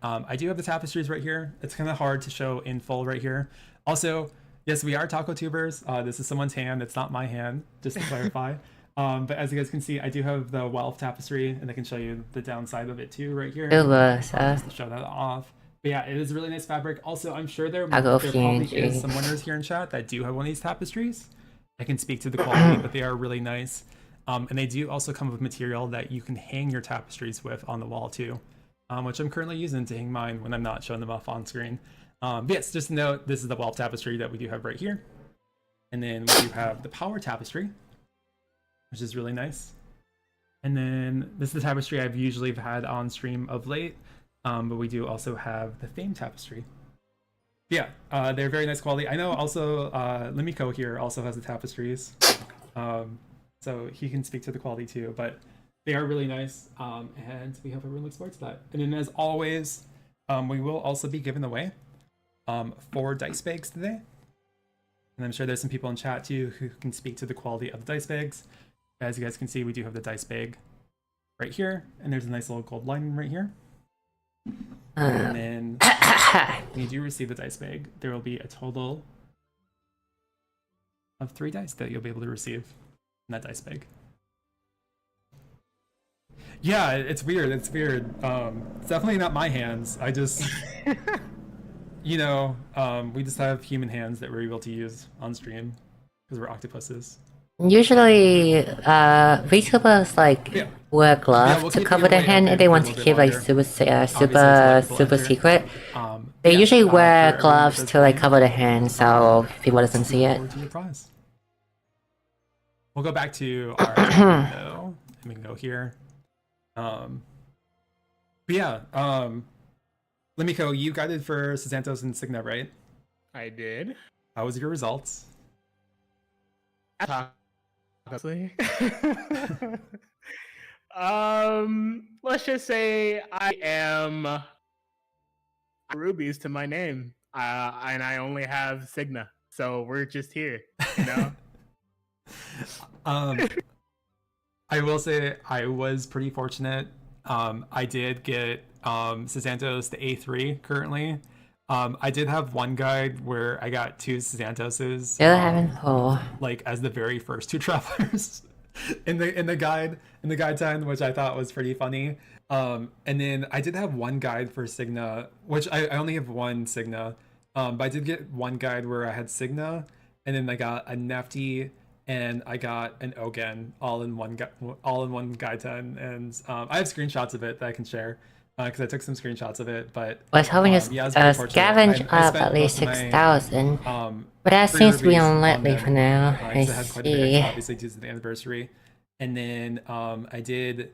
I do have the tapestries right here. It's kind of hard to show in full right here. Also, yes, we are taco tubers. This is someone's hand. It's not my hand, just to clarify. But as you guys can see, I do have the Wealth tapestry, and I can show you the downside of it too right here. Just to show that off. But yeah, it is a really nice fabric. Also, I'm sure there probably is some winners here in chat that do have one of these tapestries. I can speak to the quality, but they are really nice. And they do also come with material that you can hang your tapestries with on the wall too, which I'm currently using to hang mine when I'm not showing them off on screen. But yes, just to note, this is the Wealth tapestry that we do have right here. And then we do have the Power tapestry, which is really nice. And then this is the tapestry I've usually had on stream of late. But we do also have the Fame tapestry. Yeah, they're very nice quality. I know also Limiko here also has the tapestries. So he can speak to the quality too, but they are really nice. And we hope everyone looks forward to that. And then as always, we will also be giving away 4 dice bags today. And I'm sure there's some people in chat too who can speak to the quality of the dice bags. As you guys can see, we do have the dice bag right here. And there's a nice little gold lining right here. And then when you do receive the dice bag, there will be a total of 3 dice that you'll be able to receive in that dice bag. Yeah, it's weird. It's weird. It's definitely not my hands. I just, you know, we just have human hands that we're able to use on stream because we're octopuses. Usually, VTubers like wear gloves to cover their hand if they want to keep like super secret. They usually wear gloves to like cover their hand so people doesn't see it. We'll go back to our window, and we can go here. But yeah, Limiko, you guided for Santos and Signa, right? I did. How was your results? Honestly. Let's just say I am rubies to my name, and I only have Signa, so we're just here, you know. I will say I was pretty fortunate. I did get Santos to A3 currently. I did have one guide where I got 2 Santoses. Like as the very first 2 travelers in the guide time, which I thought was pretty funny. And then I did have one guide for Signa, which I only have 1 Signa. But I did get one guide where I had Signa, and then I got a Nefty, and I got an Ogen all in one guide 10. And I have screenshots of it that I can share. Because I took some screenshots of it, but I was hoping to scavenge up at least 6,000, but that seems to be unlikely for now. I see. Obviously due to the anniversary, and then I did.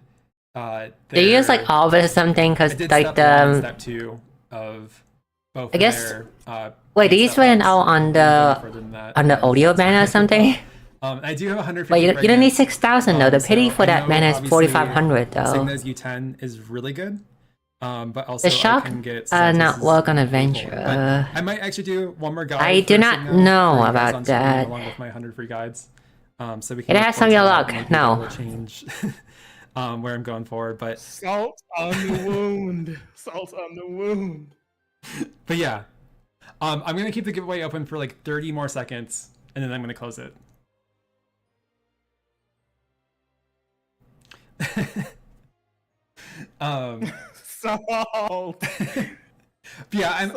They use like all of it or something, because like step 2 of both. I guess. Wait, these went out on the audio ban or something. I do have 150. But you don't need 6,000 though. The pity for that man is 4,500 though. Signa's U10 is really good. But also the shop not work on adventure. I might actually do one more guide. I do not know about that. Along with my 100 free guides, so we can. It has some of your luck. No. Change where I'm going forward, but salt on the wound. Salt on the wound. But yeah, I'm gonna keep the giveaway open for like 30 more seconds, and then I'm gonna close it. So yeah,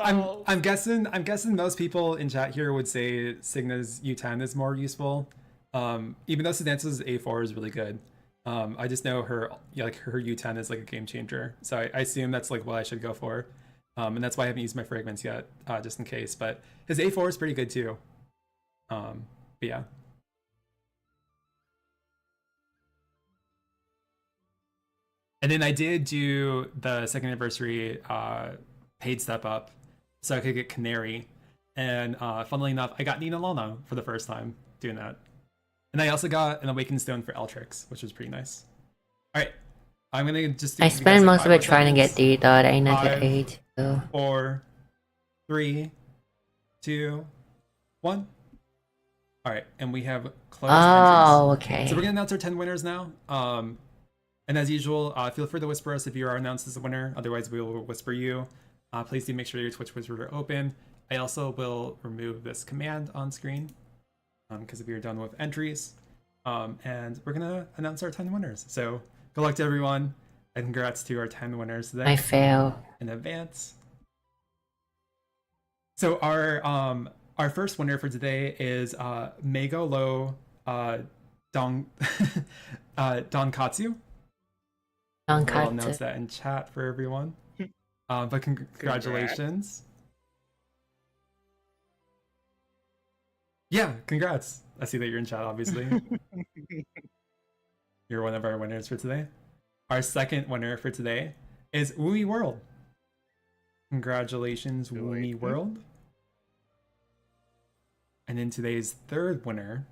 I'm guessing most people in chat here would say Signa's U10 is more useful. Even though Sedance's A4 is really good. I just know her U10 is like a game changer. So I assume that's like what I should go for. And that's why I haven't used my fragments yet, just in case. But his A4 is pretty good too. But yeah. And then I did do the second anniversary paid step up so I could get Canary. And funnily enough, I got Nina Lana for the first time doing that. And I also got an Awakened Stone for Eltrix, which was pretty nice. All right, I'm gonna just. I spent most of it trying to get D, though. I didn't get 8. 4, 3, 2, 1. All right, and we have closed entries. Okay. So we're gonna announce our 10 winners now. And as usual, feel free to whisper us if you are announced as a winner. Otherwise, we will whisper you. Please do make sure your Twitch whisper are open. I also will remove this command on screen because we are done with entries. And we're gonna announce our 10 winners. So good luck to everyone, and congrats to our 10 winners today. I fail in advance. So our first winner for today is Mego Lo Donkatsu. I'll announce that in chat for everyone. But congratulations. Yeah, congrats. I see that you're in chat, obviously. You're one of our winners for today. Our second winner for today is Woomy World. Congratulations, Woomy World. And then today's third winner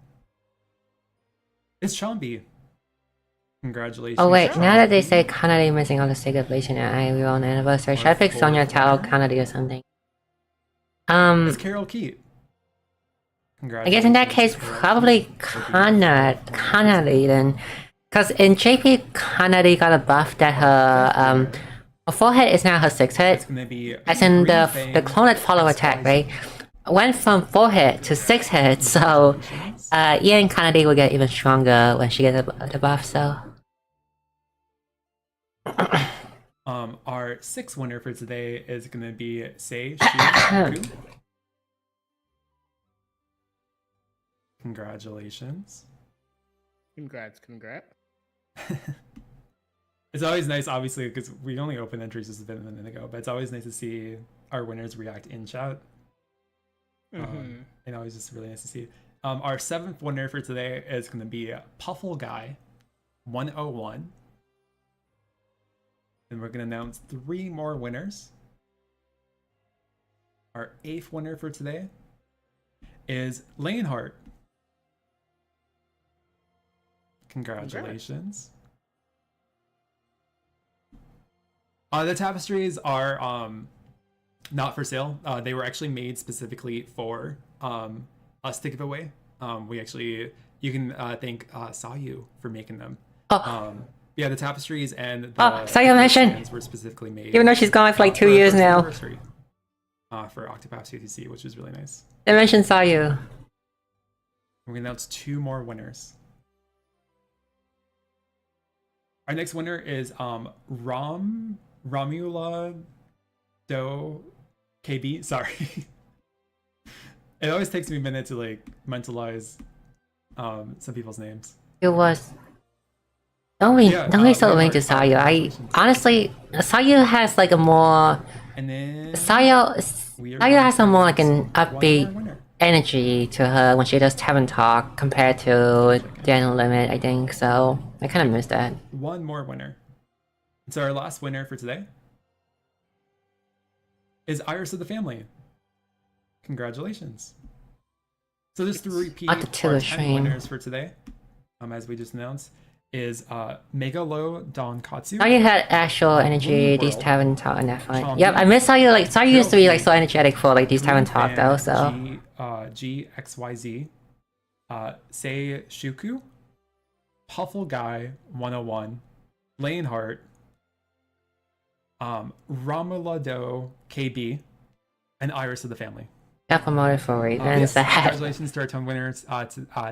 is Chambi. Congratulations. Oh wait, Chambi. now that they say Kanadi missing all the stipulation and I will on anniversary, should I pick Sonia Tao, Kanadi or something? It's Carol Keat. I guess in that case, probably Kanadi then. Because in JP, Kanadi got a buff that her forehead is now her 6th hit. As in the cloned follow attack, right? Went from 4 hit to 6 hits, so Ian Kanadi will get even stronger when she gets the buff, so. Our 6th winner for today is going to be Sei Shu. Congratulations. Congrats. It's always nice, obviously, because we only opened entries just a minute ago, but it's always nice to see our winners react in chat. And always just really nice to see. Our 7th winner for today is going to be Puffle Guy 101. And we're going to announce 3 more winners. Our 8th winner for today is Laneheart. Congratulations. The tapestries are not for sale. They were actually made specifically for us to give away. You can thank Sayu for making them. Yeah, the tapestries and the Sayu mentioned were specifically made. Even though she's gone for like 2 years now. For Octopath COTC, which was really nice. They mentioned Sayu. We're gonna announce 2 more winners. Our next winner is Romula Do KB. Sorry. It always takes me a minute to like mentalize some people's names. It was. Don't we still wait to Sayu? Honestly, Sayu has like a more. And then Sayu has a more like an upbeat energy to her when she does Tavern Talk compared to Daniel Limit, I think. So I kind of missed that. One more winner. So our last winner for today is Iris of the Family. Congratulations. So just to repeat, our 10 winners for today, as we just announced, is Megalo Donkatsu. Sayu had actual energy, these Tavern Talk and that fight. Yep, I miss Sayu. Like Sayu used to be like so energetic for like these Tavern Talk though. So GXYZ, Sei Shuku, Puffle Guy 101, Laneheart, Romulado KB, and Iris of the Family. Got promoted for reasons. Congratulations to our 10 winners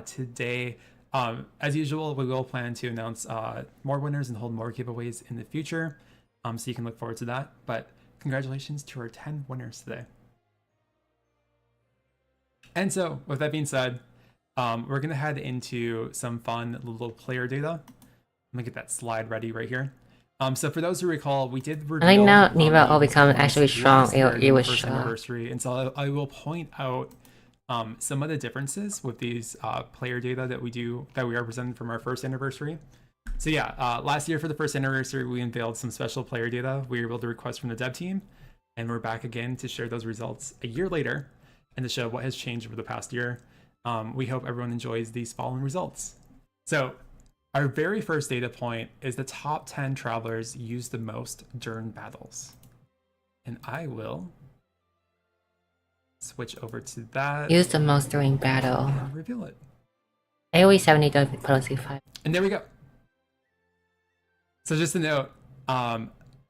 today. as usual, we will plan to announce more winners and hold more giveaways in the future. So you can look forward to that. But congratulations to our 10 winners today. And so, with that being said, we're going to head into some fun little player data. Let me get that slide ready right here. So for those who recall, we did reveal... I think now Neva will become actually strong. It was first anniversary, and so I will point out some of the differences with these player data that we are presenting from our first anniversary. So yeah, last year for the first anniversary, we unveiled some special player data we were able to request from the dev team, and we're back again to share those results a year later and to show what has changed over the past year. We hope everyone enjoys these following results. So our very first data point is the top 10 travelers used the most during battles. And I will switch over to that. Used the most during battle. And reveal it. AoE 70 potency 5. And there we go. So just a note,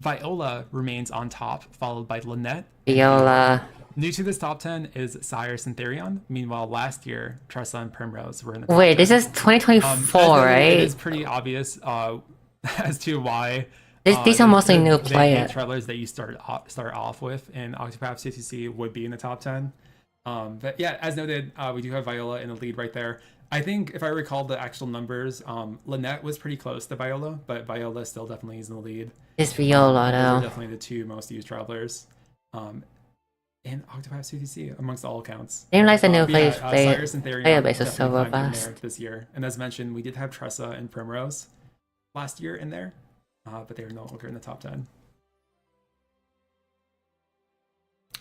Viola remains on top, followed by Lynette. Viola. New to this top 10 is Cyrus and Therion. Meanwhile, last year, Tressa and Primrose were in the top 10. This is 2024, right? It is pretty obvious as to why. These are mostly new players. The travelers that you start off with in Octopath COTC would be in the top 10. But yeah, as noted, we do have Viola in the lead right there. I think if I recall the actual numbers, Lynette was pretty close to Viola, but Viola still definitely is in the lead. It's Viola, though. Definitely the two most used travelers. In Octopath COTC amongst all accounts. Seems like the new Cyrus and Therion player base is so robust this year. And as mentioned, we did have Tressa and Primrose last year in there, but they are no longer in the top 10.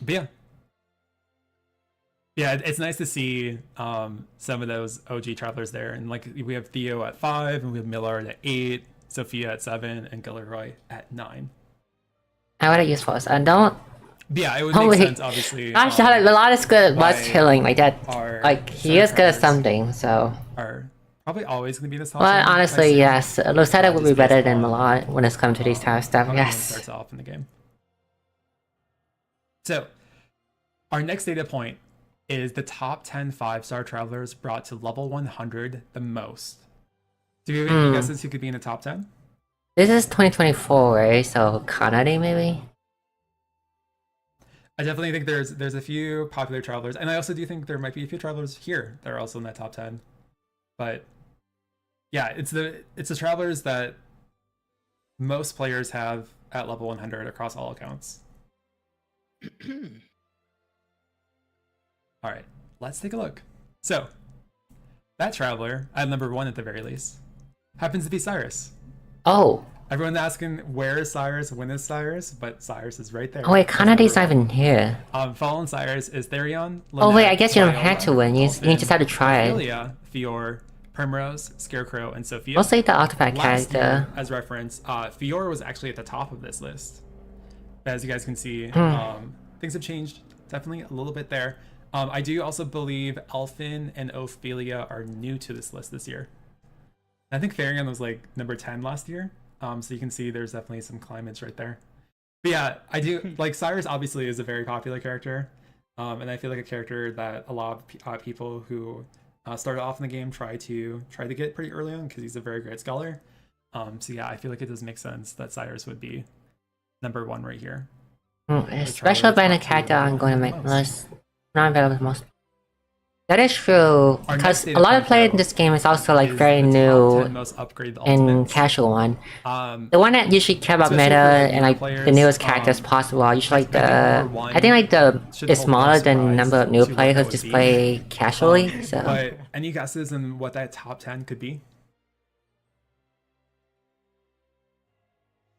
But yeah, it's nice to see some of those OG travelers there. And like we have Theo at 5, and we have Millard at 8, Sophia at 7, and Gilroy at 9. I would have used force. I don't. Yeah, it would make sense, obviously. Gosh, a lot is good at bus killing like that. Like, he is good at something, so. Are probably always going to be this top. Well, honestly, yes. Lucetta would be better than Milad when it's come to these type of stuff, yes. Starts off in the game. So, our next data point is the top 10 5-star travelers brought to level 100 the most. Do you have any guesses who could be in the top 10? This is 2024, right? So, Kanade, maybe? I definitely think there's a few popular travelers, and I also do think there might be a few travelers here that are also in that top 10. But yeah, it's the travelers that most players have at level 100 across all accounts. All right, let's take a look. So that traveler at number 1 at the very least happens to be Cyrus. Oh. Everyone's asking, where is Cyrus? When is Cyrus? But Cyrus is right there. Oh wait, Kanade's not even here. Following Cyrus is Therion, Lynette, oh wait, I guess you don't have to win. You just have to try it. Ophelia, Fior, Primrose, Scarecrow, and Sophia. Mostly the Octopath character. Year, as reference, Fior was actually at the top of this list. But as you guys can see, things have changed definitely a little bit there. I do also believe Elfin and Ophelia are new to this list this year. I think Therion was like number 10 last year. So you can see there's definitely some climates right there. But yeah, I do like Cyrus obviously is a very popular character. And I feel like a character that a lot of people who started off in the game try to get pretty early on because he's a very great scholar. So yeah, I feel like it does make sense that Cyrus would be number 1 right here. Special band of character I'm going to make list. Not available most. That is true, because a lot of players in this game is also like very new and casual one. The one that usually care about meta and like the newest characters possible are usually like I think like it's smaller than the number of new players who just play casually. So. But any guesses on what that top 10 could be?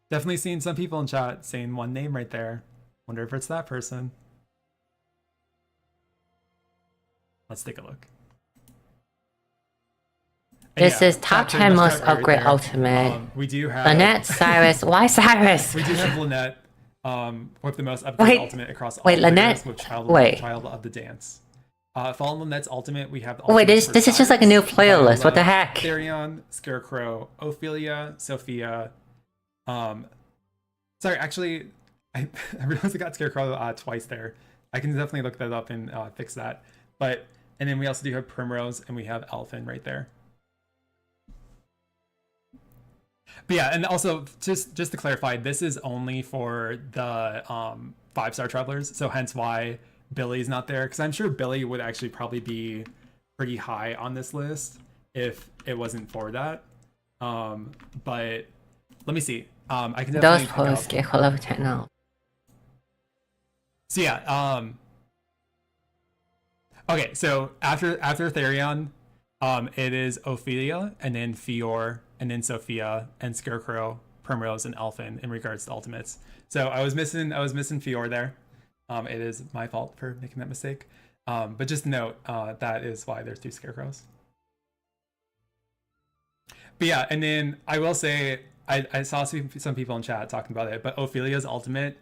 Definitely seeing some people in chat saying one name right there. Wonder if it's that person. Let's take a look. This is top 10 most upgrade ultimate. We do have Lynette, Cyrus. Why Cyrus? We do have Lynette with the most upgrade ultimate across all Lynette? With Child of the Dance. Following Lynette's ultimate, we have this is just like a new playlist. What the heck? Therion, Scarecrow, Ophelia, Sophia. Sorry, actually, I realized I got Scarecrow twice there. I can definitely look that up and fix that. And then we also do have Primrose and we have Elfin right there. But yeah, and also just to clarify, this is only for the 5-star travelers, so hence why Billy's not there, because I'm sure Billy would actually probably be pretty high on this list if it wasn't for that. But let me see. I can definitely Those posts get level 10 now. So yeah, okay, so after Therion, it is Ophelia, and then Fior, and then Sophia, and Scarecrow, Primrose, and Elfin in regards to ultimates. So I was missing Fior there. It is my fault for making that mistake. But just note, that is why there's 2 Scarecrows. But yeah, and then I will say, I saw some people in chat talking about it, but Ophelia's ultimate,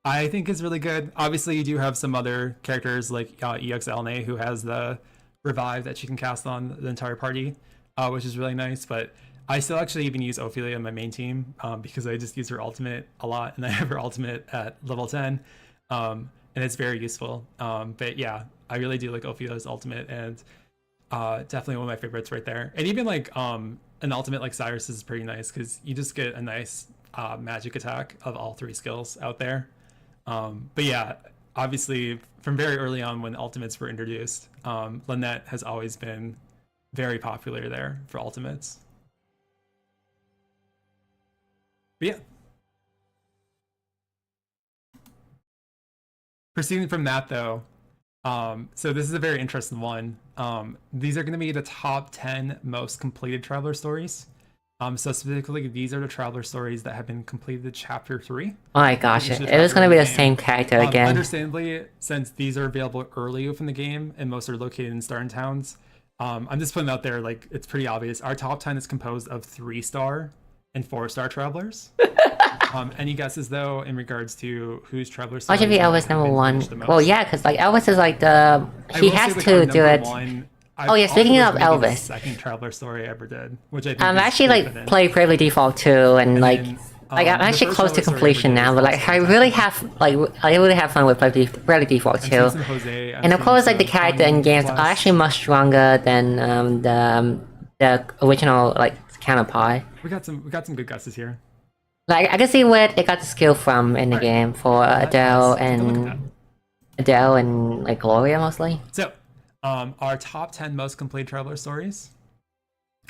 I think is really good. Obviously, you do have some other characters like EX Elne, who has the revive that she can cast on the entire party, which is really nice. But I still actually even use Ophelia in my main team because I just use her ultimate a lot, and I have her ultimate at level 10, and it's very useful. But yeah, I really do like Ophelia's ultimate, and definitely one of my favorites right there. And even like an ultimate like Cyrus is pretty nice because you just get a nice magic attack of all 3 skills out there. But yeah, obviously from very early on when ultimates were introduced, Lynette has always been very popular there for ultimates. But yeah. Proceeding from that though, so this is a very interesting one. These are going to be the top 10 most completed Traveler stories. So specifically, these are the Traveler stories that have been completed to Chapter 3. Oh my gosh, it was gonna be the same character again. Understandably, since these are available early within the game, and most are located in Starting Towns, I'm just putting out there, like, it's pretty obvious. Our top 10 is composed of 3-star and 4-star Travelers. Any guesses, though, in regards to whose Traveler stories? Why should be Elvis number 1? Well, yeah, because, like, Elvis is, like, the... He has to do it... Oh yeah, speaking of Elvis, second Traveler story I ever did, which I think I'm actually like play Bravely Default 2, and like I'm actually close to completion now. But like I really have fun with Bravely Default 2, and of course like the character in games are actually much stronger than the original like counterpart. We got some good guesses here. Like I can see where they got the skill from in the game for Adele and like Gloria mostly. So. Our top 10 most complete Traveler stories.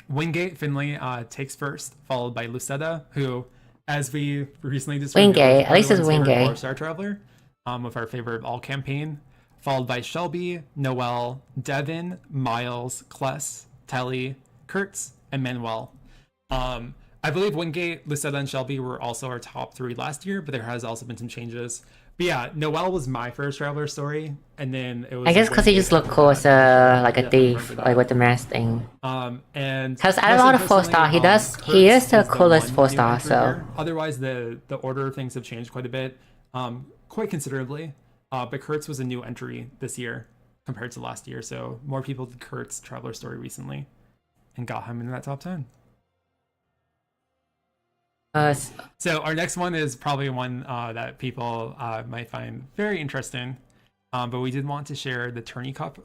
Wingate Finley takes first, followed by Lucetta, who, as we recently just Wingate, at least it's Wingate. 4-star Traveler, with our favorite of all campaign, followed by Shelby, Noelle, Devin, Miles, Kless, Telly, Kurtz, and Manuel. I believe Wingate, Lucetta, and Shelby were also our top 3 last year, but there has also been some changes. But yeah, Noelle was my first Traveler story, and then it was... I guess because he just looked cool as like a thief, like with the mask thing. And... Because out of all the 4-star, he is the coolest 4-star, so... Otherwise, the order of things have changed quite a bit, quite considerably. But Kurtz was a new entry this year compared to last year, so more people did Kurt's Traveler story recently and got him in that top 10. So our next one is probably one that people might find very interesting, but we did want to share the Tourney Cup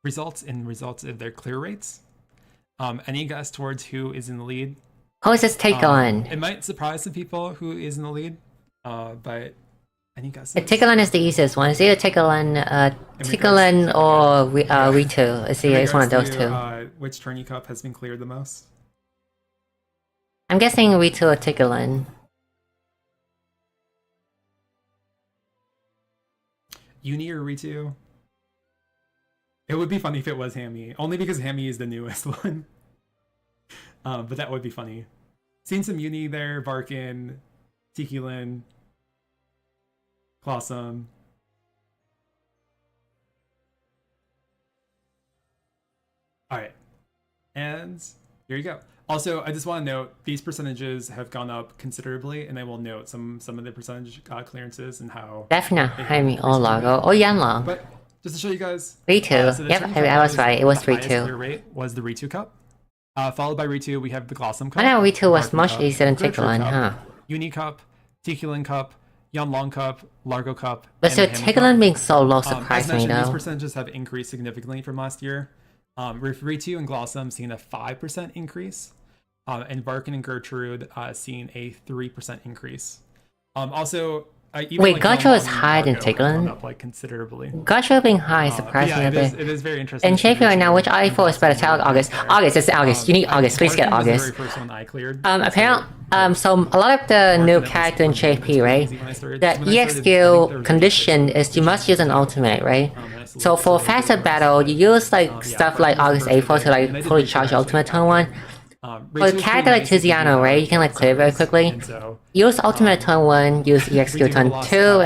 results of their clear rates. Any guess towards who is in the lead? Oh, it's just Take On. It might surprise some people who is in the lead, but any guesses? Take On is the easiest one. It's either Take On or Ritu. It's one of those two. Which Tourney Cup has been cleared the most? I'm guessing Ritu or Ticklein. Uni or Ritu? It would be funny if it was Hammy, only because Hammy is the newest one. But that would be funny. Seen some Uni there, Barkin, Tikilin, Clawsome. Alright. And here you go. Also, I just want to note, these percentages have gone up considerably, and I will note some of the percentage clearances and how... Definitely, Jaime or Lago or Yanlong. But just to show you guys... Ritu, so yep, I was right, it was Ritu. The highest Ritu. clear rate was the Ritu Cup. Followed by Ritu, we have the Glossum Cup. I know Ritu was Barkin much Cup, easier than Gertrude Ticklein, Cup, huh? Uni Cup, Tikilin Cup, Yanlong Cup, Largo Cup, But so and the Hammy Ticklein Cup. being so low As surprised me mentioned, these though. percentages have increased significantly from last year. With Ritu and Glossum seeing a 5% increase. and Barkin and Gertrude seeing a 3% increase. Also, even Wait, like Gacho is Yonglong and higher than Marco have gone Tiglin? up like considerably. Gacho being high is surprising Yeah, a bit. it is very interesting. And checking right now, which I4 is better? Tell August. August, it's August. You need August. Please get Barkin was August. the very first one I cleared. So a lot of the new character in JP, right? The EX skill condition is you must use an ultimate, right? So for faster battle, you use like stuff like August A4 to like fully charge ultimate turn 1. For a character like Tiziano, right, you can like clear very quickly. Use ultimate turn 1, use EX skill turn 2,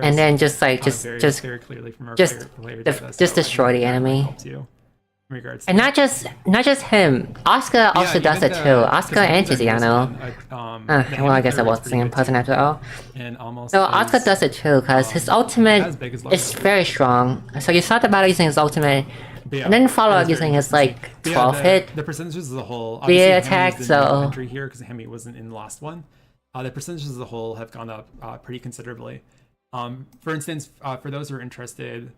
and then just destroy the enemy. And not just him. Oscar also does it too. Oscar and Tiziano. Well, I guess I was the same person after all. So Oscar does it too, because his ultimate is very strong. So you start the battle using his ultimate, and then follow up using his like 12 hit. The percentages as a whole. VA attack, so entry here because Hemi wasn't in the last one. The percentages as a whole have gone up pretty considerably. For instance, for those who are interested,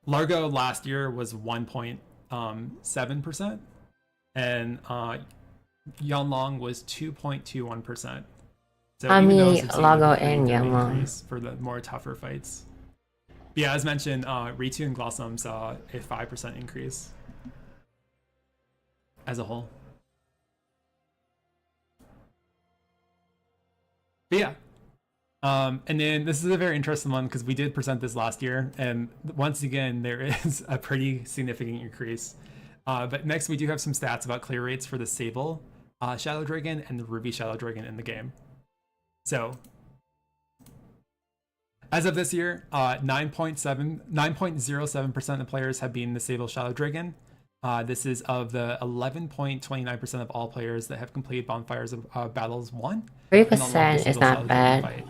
Largo last year was 1.7%, and Yonglong was 2.21%. So I mean, those have seen Largo a pretty and big Yonglong increase for the more tougher fights. But yeah, as mentioned, Ritu and Glossum saw a 5% increase as a whole. But yeah. And then this is a very interesting one because we did present this last year, and once again there is a pretty significant increase. But next we do have some stats about clear rates for the Sable Shadow Dragon and the Ruby Shadow Dragon in the game. So as of this year, 9.07% of players have been the Sable Shadow Dragon. This is of the 11.29% of all players that have completed Bonfires of Battles 1. 3% is not bad.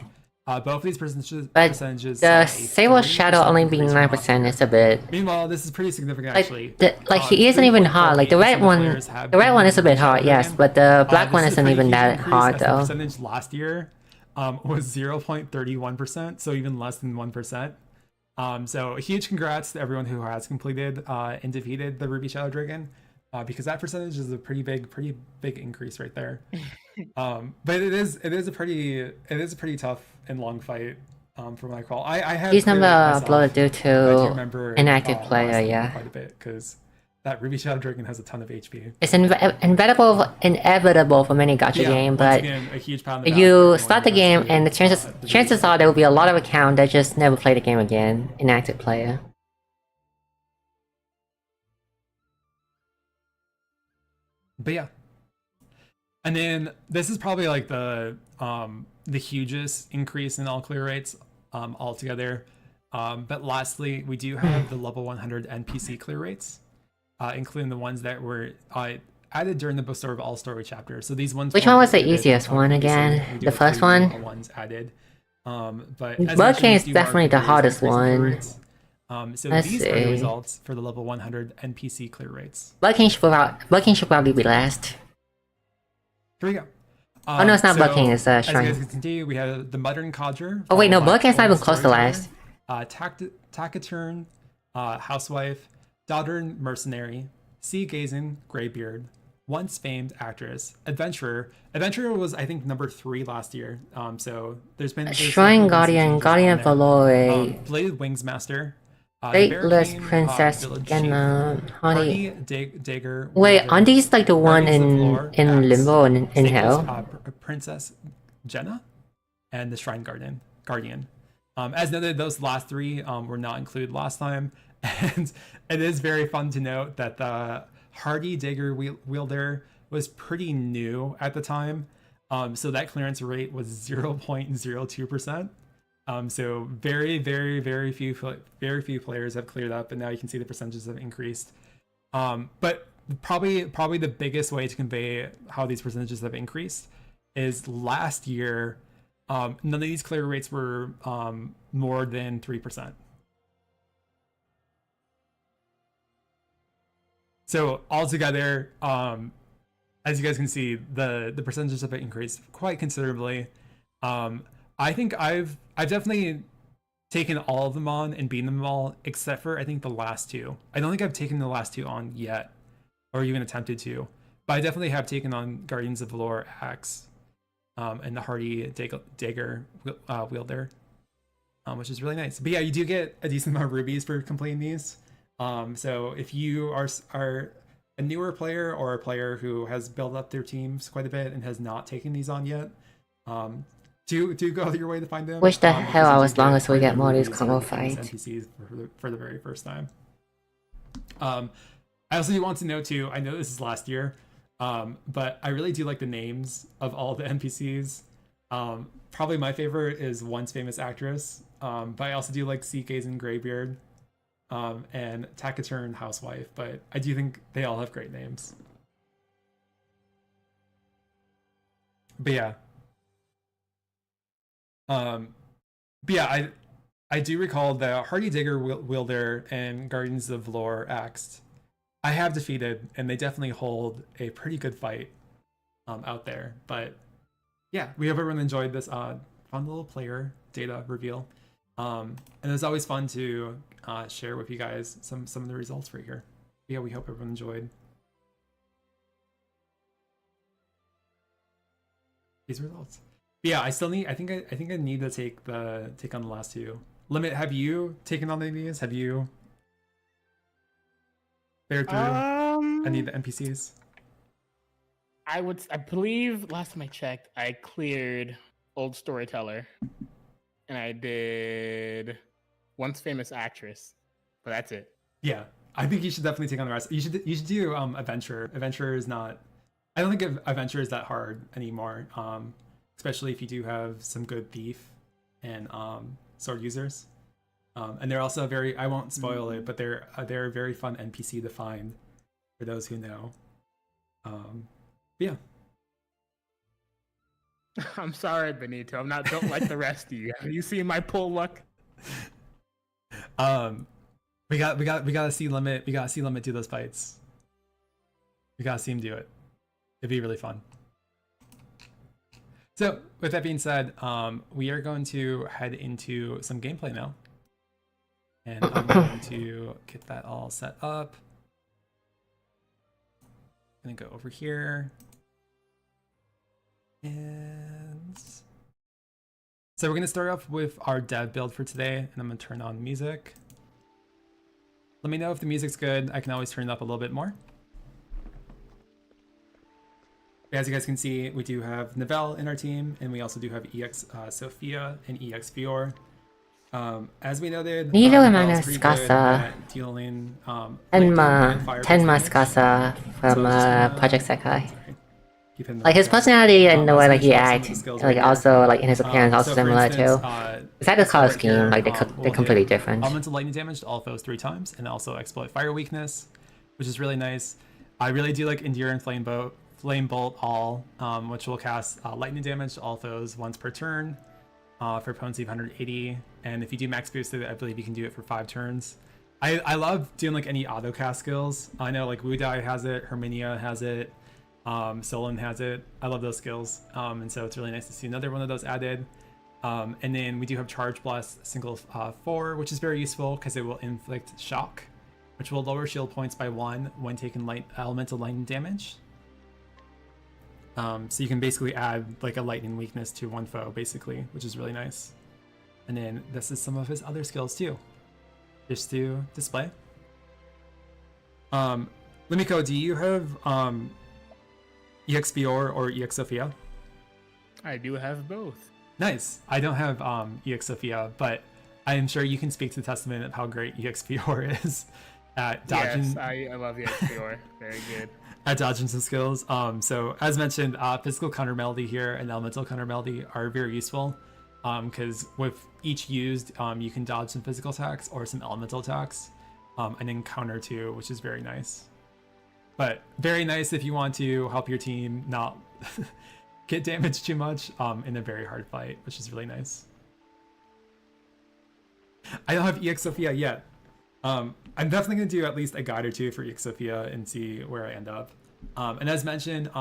Both of these percentages. But the Sable Shadow only being 9% is a bit. Meanwhile, this is pretty significant like, actually. He isn't even hard. Like the red one is a bit hard, yes, but the black one isn't even that hard though. The percentage last year was 0.31%, so even less than 1%. So huge congrats to everyone who has completed and defeated the Ruby Shadow Dragon, because that percentage is a pretty big increase right there. But it is a pretty tough and long fight from what I recall. I have These number uploaded due to inactive player, yeah. Quite a bit because that Ruby Shadow Dragon has a ton of HP. It's inevitable for many gacha game, but again, a huge you start the game and the chances are there will be a lot of accounts that just never play the game again. Inactive player. But yeah. And then this is probably like the hugest increase in all clear rates altogether. But lastly, we do have the level 100 NPC clear rates, including the ones that were added during the Bestower of All Story chapter. So these ones. Which one was the easiest one again? The first one? Ones added. But Burger King is definitely the hardest one. So these are the results for the level 100 NPC clear rates. Burger King should probably be last. Here we go. Oh no, it's not Burger King, it's Shrine. As you guys can continue, we have the Modern Codger. Oh wait, no, Burger King's not even close to last. Taciturn, Housewife, Daughter Mercenary, Sea Gazing, Greybeard, Once Famed Actress, Adventurer. Adventurer was, I think, number 3 last year. So there's Shrine Guardian, Guardian of Valore, Bladed Wings Master, Stateless Princess Genna, Honey. Dagger. Wait, aren't these like the one in Limbo and in Hell? Princess Jenna, and the Shrine Guardian. As noted, those last 3 were not included last time, and it is very fun to note that the Hardy Dagger Wielder was pretty new at the time, so that clearance rate was 0.02%. So very few players have cleared up, and now you can see the percentages have increased. But probably the biggest way to convey how these percentages have increased is last year, none of these clear rates were more than 3%. So altogether, as you guys can see, the percentages have increased quite considerably. I think I've definitely taken all of them on and beaten them all, except for I think the last 2. I don't think I've taken the last 2 on yet. or even attempted to. But I definitely have taken on Guardians of Valor Axe and the Hardy Dagger wielder, which is really nice. But yeah, you do get a decent amount of rubies for completing these. So if you are a newer player or a player who has built up their teams quite a bit and has not taken these on yet, do go out of your way to find them. Wish the hell I was long as we get more of these combo fights. NPCs for the very first time. I also do want to note too, I know this is last year, but I really do like the names of all the NPCs. Probably my favorite is Once Famous Actress, but I also do like CK's and Greybeard, and Taciturn Housewife, but I do think they all have great names. But yeah. I do recall the Hardy Digger wielder and Guardians of Lore Axed I have defeated, and they definitely hold a pretty good fight out there. But yeah, we hope everyone enjoyed this fun little player data reveal. And it's always fun to share with you guys some of the results for here. Yeah, we hope everyone enjoyed these results. But yeah, I still need. I think I need to take on the last two. Limit, have you taken on any of these? Have you fared through any of the NPCs? I believe last time I checked, I cleared Old Storyteller, and I did Once Famous Actress, but that's it. Yeah, I think you should definitely take on the rest. You should do Adventurer. Adventurer is not. I don't think Adventurer is that hard anymore. Especially if you do have some good thief and sword users. And they're also very. I won't spoil it, but they're a very fun NPC to find for those who know. Yeah. I'm sorry, Benito. Don't like the rest of you. Have you seen my pull luck? We gotta see Limit. We gotta see Limit do those fights. We gotta see him do it. It'd be really fun. So with that being said, we are going to head into some gameplay now. And I'm going to get that all set up. I'm gonna go over here. And so we're gonna start off with our dev build for today, and I'm gonna turn on music. Let me know if the music's good. I can always turn it up a little bit more. As you guys can see, we do have Nivelle in our team, and we also do have EX Sophia and EX Fior. As we noted, Nivelle's pretty good at dealing Tenma Skasa from Project Sekai. Like his personality and the way like he acts, like also like in his appearance, also similar too. Besides the color scheme, like they're completely different. Elemental lightning damage to all foes 3 times, and also exploit fire weakness, which is really nice. I really do like Enduring Flame Bolt all, which will cast lightning damage to all foes once per turn for potency of 180. And if you do max boosted, I believe you can do it for 5 turns. I love doing like any auto cast skills. I know like Wudai has it, Herminia has it. Solon has it. I love those skills, and so it's really nice to see another one of those added. And then we do have Charge Blast single 4, which is very useful because it will inflict shock, which will lower shield points by 1 when taking elemental lightning damage. So you can basically add like a lightning weakness to one foe, basically, which is really nice. And then this is some of his other skills too, just to display. Limiko, do you have EX Fior or EX Sophia? I do have both. Nice. I don't have EX Sophia, but I am sure you can speak to the testament of how great EX Fior is at dodging. Yes, I love EX Fior. Very good. At dodging some skills. So as mentioned, physical counter melody here and elemental counter melody are very useful because with each used, you can dodge some physical attacks or some elemental attacks and then counter too, which is very nice. But very nice if you want to help your team not get damaged too much in a very hard fight, which is really nice. I don't have EX Sophia yet. I'm definitely going to do at least a guide or 2 for EX Sophia and see where I end up. And as mentioned,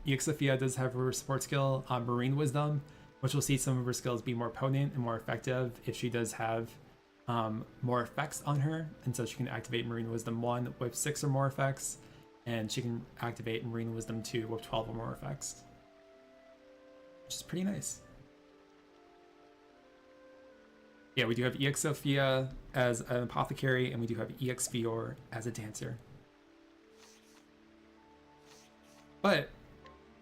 EX Sophia does have her support skill, Marine Wisdom, which will see some of her skills be more potent and more effective if she does have more effects on her. And so she can activate Marine Wisdom 1 with 6 or more effects. and she can activate Marine Wisdom 2 with 12 or more effects, which is pretty nice. Yeah, we do have EX Sophia as an apothecary, and we do have EX Fior as a dancer. But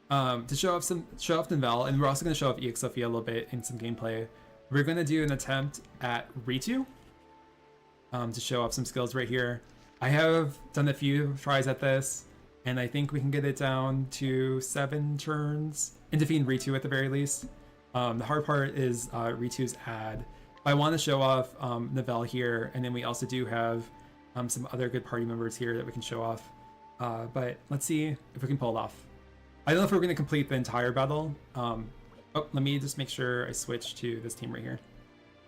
to show off Nivelle, and we're also going to show off EX Sophia a little bit in some gameplay, we're going to do an attempt at Ritu to show off some skills right here. I have done a few tries at this, and I think we can get it down to 7 turns in defeating Ritu at the very least. The hard part is Ritu's ad. I want to show off Nivelle here, and then we also do have some other good party members here that we can show off. But let's see if we can pull it off. I don't know if we're going to complete the entire battle. Oh, let me just make sure I switch to this team right here.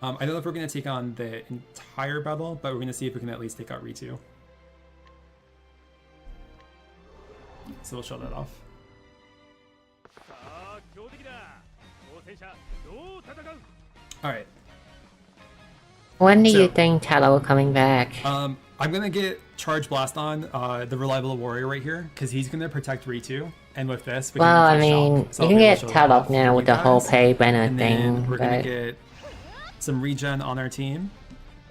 I don't know if we're going to take on the entire battle, but we're going to see if we can at least take out Ritu. So we'll show that off. Alright. When do you think Tallow coming back? I'm gonna get Charge Blast on the Reliable Warrior right here, because he's gonna protect Ritu, and with this we well, I can mean, so you can get Tallow now with the whole pay banner thing. We're gonna get some regen on our team,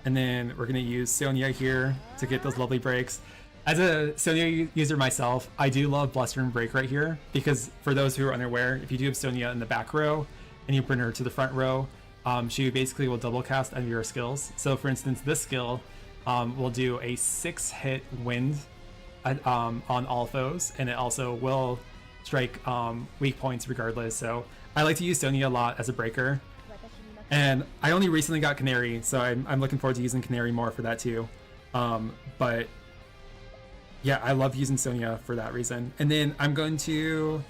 and then we're gonna use Sonia here to get those lovely breaks. As a Sonia user myself, I do love Blustering Break right here, because for those who are unaware, if you do have Sonia in the back row and you bring her to the front row, she basically will double cast under your skills. So for instance, this skill will do a 6-hit wind on all foes, and it also will strike weak points regardless. So I like to use Sonia a lot as a breaker, and I only recently got Canary, so I'm looking forward to using Canary more for that too. But yeah, I love using Sonia for that reason. And then I'm going to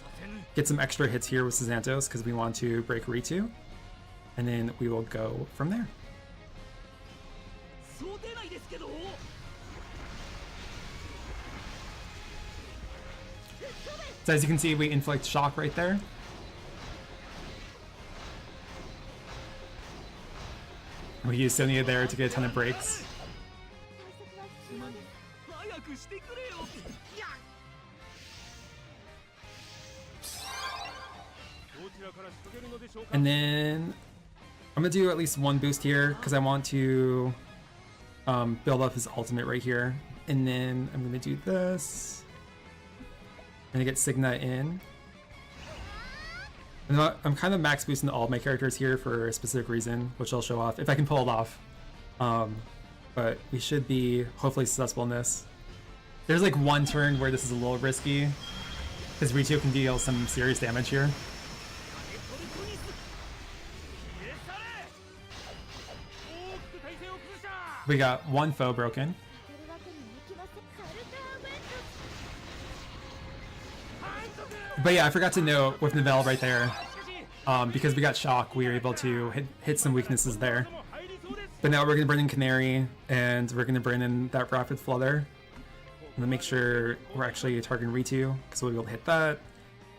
get some extra hits here with Xanthos because we want to break Ritu, and then we will go from there. So as you can see, we inflict shock right there. We use Sonia there to get a ton of breaks. And then I'm gonna do at least one boost here because I want to build up his ultimate right here. And then I'm gonna do this. I'm gonna get Signa in. And I'm kind of max boosting all of my characters here for a specific reason, which I'll show off if I can pull it off. But we should be hopefully successful in this. There's like one turn where this is a little risky because Ritu can deal some serious damage here. We got one foe broken. But yeah, I forgot to note with Nivelle right there, because we got shock, we were able to hit some weaknesses there. But now we're going to bring in Canary, and we're going to bring in that Rapid Flutter. I'm going to make sure we're actually targeting Ritu, because we'll be able to hit that.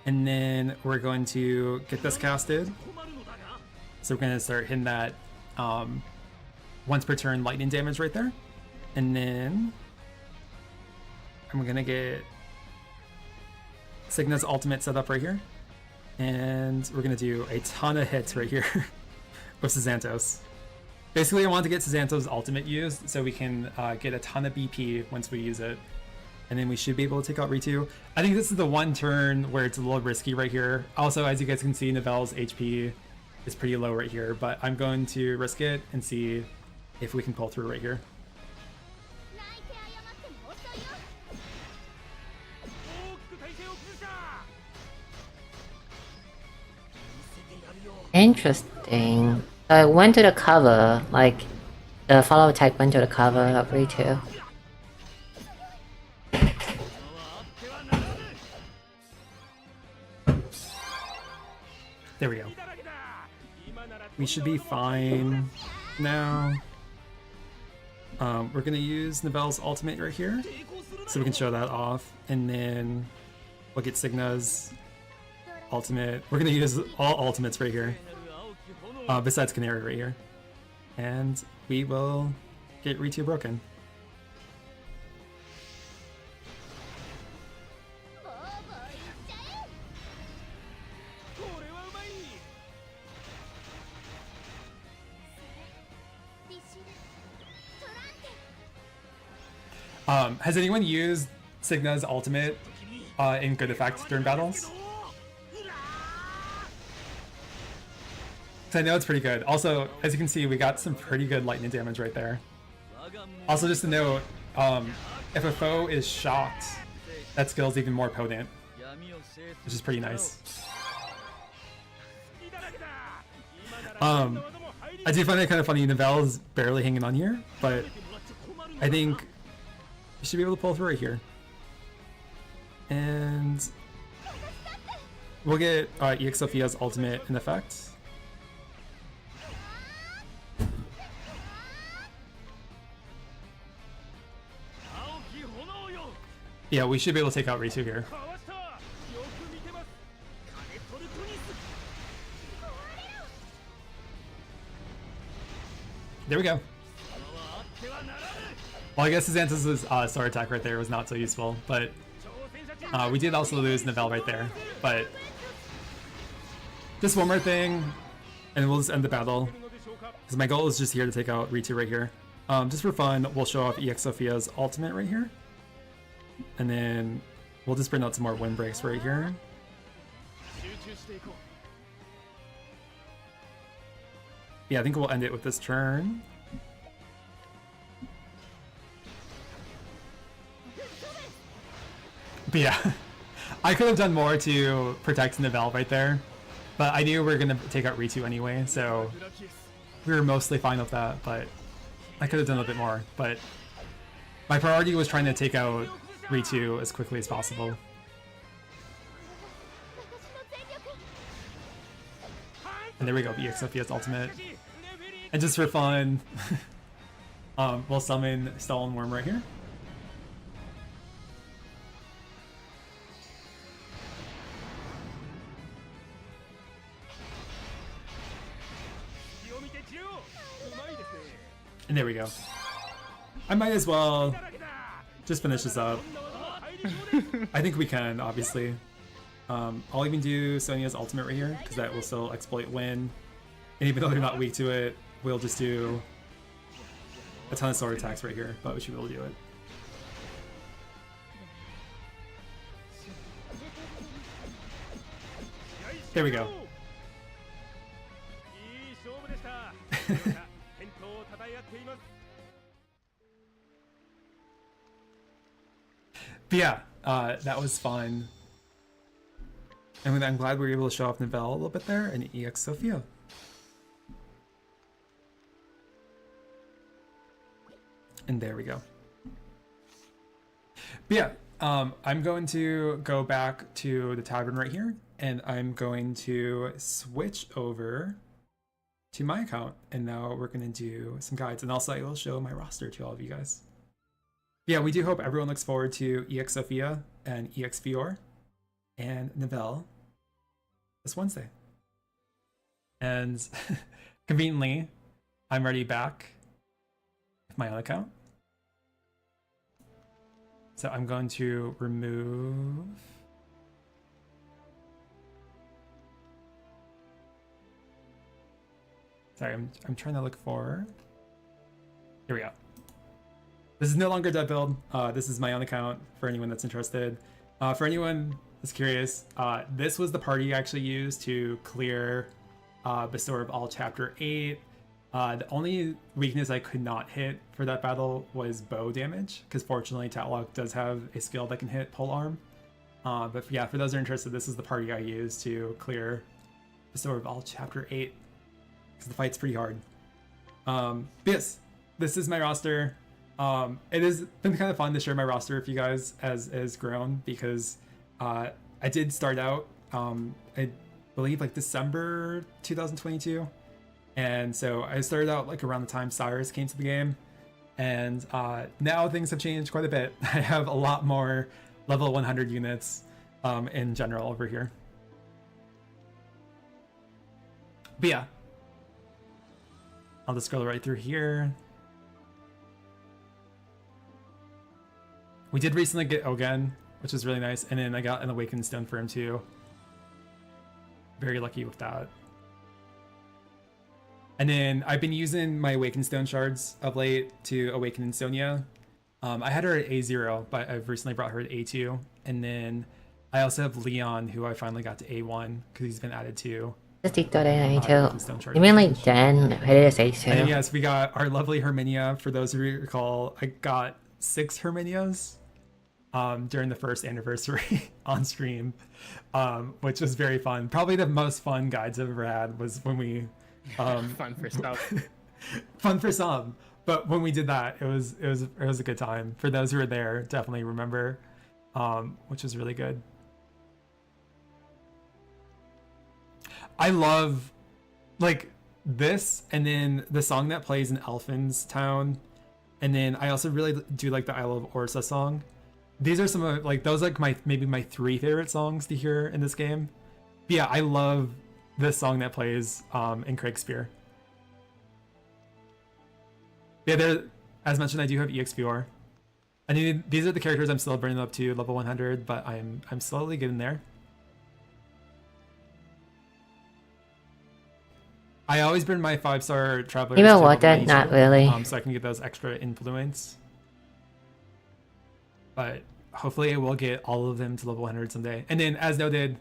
And then we're going to get this casted. So we're going to start hitting that once per turn lightning damage right there. And then I'm going to get Signa's ultimate set up right here. And we're going to do a ton of hits right here with Xanthos. Basically, I want to get Xanthos' ultimate used so we can get a ton of BP once we use it. And then we should be able to take out Ritu. I think this is the one turn where it's a little risky right here. Also, as you guys can see, Nivelle's HP is pretty low right here, but I'm going to risk it and see if we can pull through right here. Interesting. So it went to the cover, like the follow attack went to the cover of Ritu. There we go. We should be fine now. We're gonna use Nivelle's ultimate right here, so we can show that off, and then we'll get Signa's ultimate. We're gonna use all ultimates right here, besides Canary right here, and we will get Ritu broken. Has anyone used Signa's ultimate in good effect during battles? I know it's pretty good. Also, as you can see, we got some pretty good lightning damage right there. Also, just a note, if a foe is shocked, that skill is even more potent, which is pretty nice. I do find it kind of funny, Nivelle is barely hanging on here, but I think you should be able to pull through right here. And we'll get EX Sophia's ultimate in effect. Yeah, we should be able to take out Ritu here. There we go. Well, I guess his Xanthus' sword attack right there was not so useful, but we did also lose Nivelle right there. But just one more thing, and we'll just end the battle. Because my goal is just here to take out Ritu right here. Just for fun, we'll show off EX Sophia's ultimate right here. And then we'll just bring out some more windbreaks right here. Yeah, I think we'll end it with this turn. But yeah, I could have done more to protect Nivelle right there. But I knew we were going to take out Ritu anyway, so we were mostly fine with that. But I could have done a bit more. But my priority was trying to take out Ritu as quickly as possible. And there we go, EX Sophia's ultimate. And just for fun, we'll summon Stolen Worm right here. And there we go. I might as well just finish this up. I think we can, obviously. I'll even do Sonia's ultimate right here, because that will still exploit win. And even though they're not weak to it, we'll just do a ton of sword attacks right here, but we should be able to do it. There we go. But yeah, that was fun. And I'm glad we were able to show off Nivelle a little bit there and EX Sophia. And there we go. But yeah, I'm going to go back to the tavern right here, and I'm going to switch over to my account, and now we're going to do some guides, and also I will show my roster to all of you guys. Yeah, we do hope everyone looks forward to EX Sophia and EX Fior and Nivelle this Wednesday. And conveniently, I'm already back with my own account. So I'm going to remove sorry, I'm trying to look for, here we go. This is no longer dead build. This is my own account for anyone that's interested. For anyone that's curious, this was the party I actually used to clear Bestower of All Chapter 8. The only weakness I could not hit for that battle was bow damage, because fortunately Tatlock does have a skill that can hit polearm. But yeah, for those that are interested, this is the party I used to clear Bestower of All Chapter 8, because the fight's pretty hard. Yes, this is my roster. It has been kind of fun to share my roster with you guys as it has grown, because I did start out, I believe like December 2022. And so I started out like around the time Cyrus came to the game, and now things have changed quite a bit. I have a lot more level 100 units in general over here. But yeah, I'll just scroll right through here. We did recently get Ogen, which is really nice, and then I got an Awakened Stone for him too. Very lucky with that. And then I've been using my Awakened Stone shards of late to awaken Sonia. I had her at A0, but I've recently brought her at A2. And then I also have Leon, who I finally got to A1 because he's been added to. You mean like Dan? It is A2. And yes, we got our lovely Herminia. For those of you who recall, I got 6 Herminias during the first anniversary on stream, which was very fun. Probably the most fun guides I've ever had was when we fun for some. Fun for some, but when we did that, it was a good time. For those who were there, definitely remember, which was really good. I love like this, and then the song that plays in Elfin's Town, and then I also really do like the I Love Orsa song. These are some of like those like maybe my 3 favorite songs to hear in this game. But yeah, I love this song that plays in Craigspear. Yeah, there. As mentioned, I do have EXPR. I mean, these are the characters I'm still bringing up to level 100, but I'm slowly getting there. I always bring my 5-star travelers. You know what? That not really. So I can get those extra influence. But hopefully, I will get all of them to level 100 someday. And then, as noted,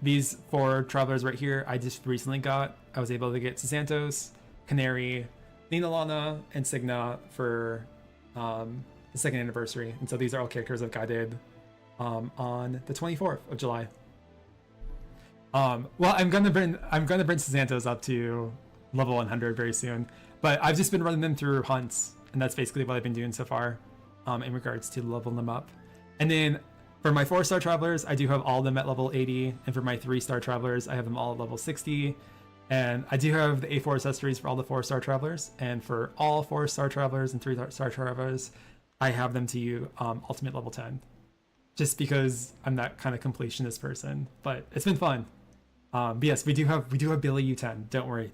these 4 travelers right here, I just recently got. I was able to get Santos, Canary, Nina Lana, and Signa for the 2nd anniversary. And so these are all characters I've guided on the 24th of July. Well, I'm gonna bring Santos up to level 100 very soon, but I've just been running them through hunts, and that's basically what I've been doing so far in regards to leveling them up. And then for my 4-star travelers, I do have all of them at level 80, and for my 3-star travelers, I have them all at level 60. And I do have the A4 accessories for all the 4-star travelers, and for all 4-star travelers and 3-star travelers, I have them to you ultimate level 10, just because I'm that kind of completionist person. But it's been fun. But yes, we do have Billy U10. Don't worry.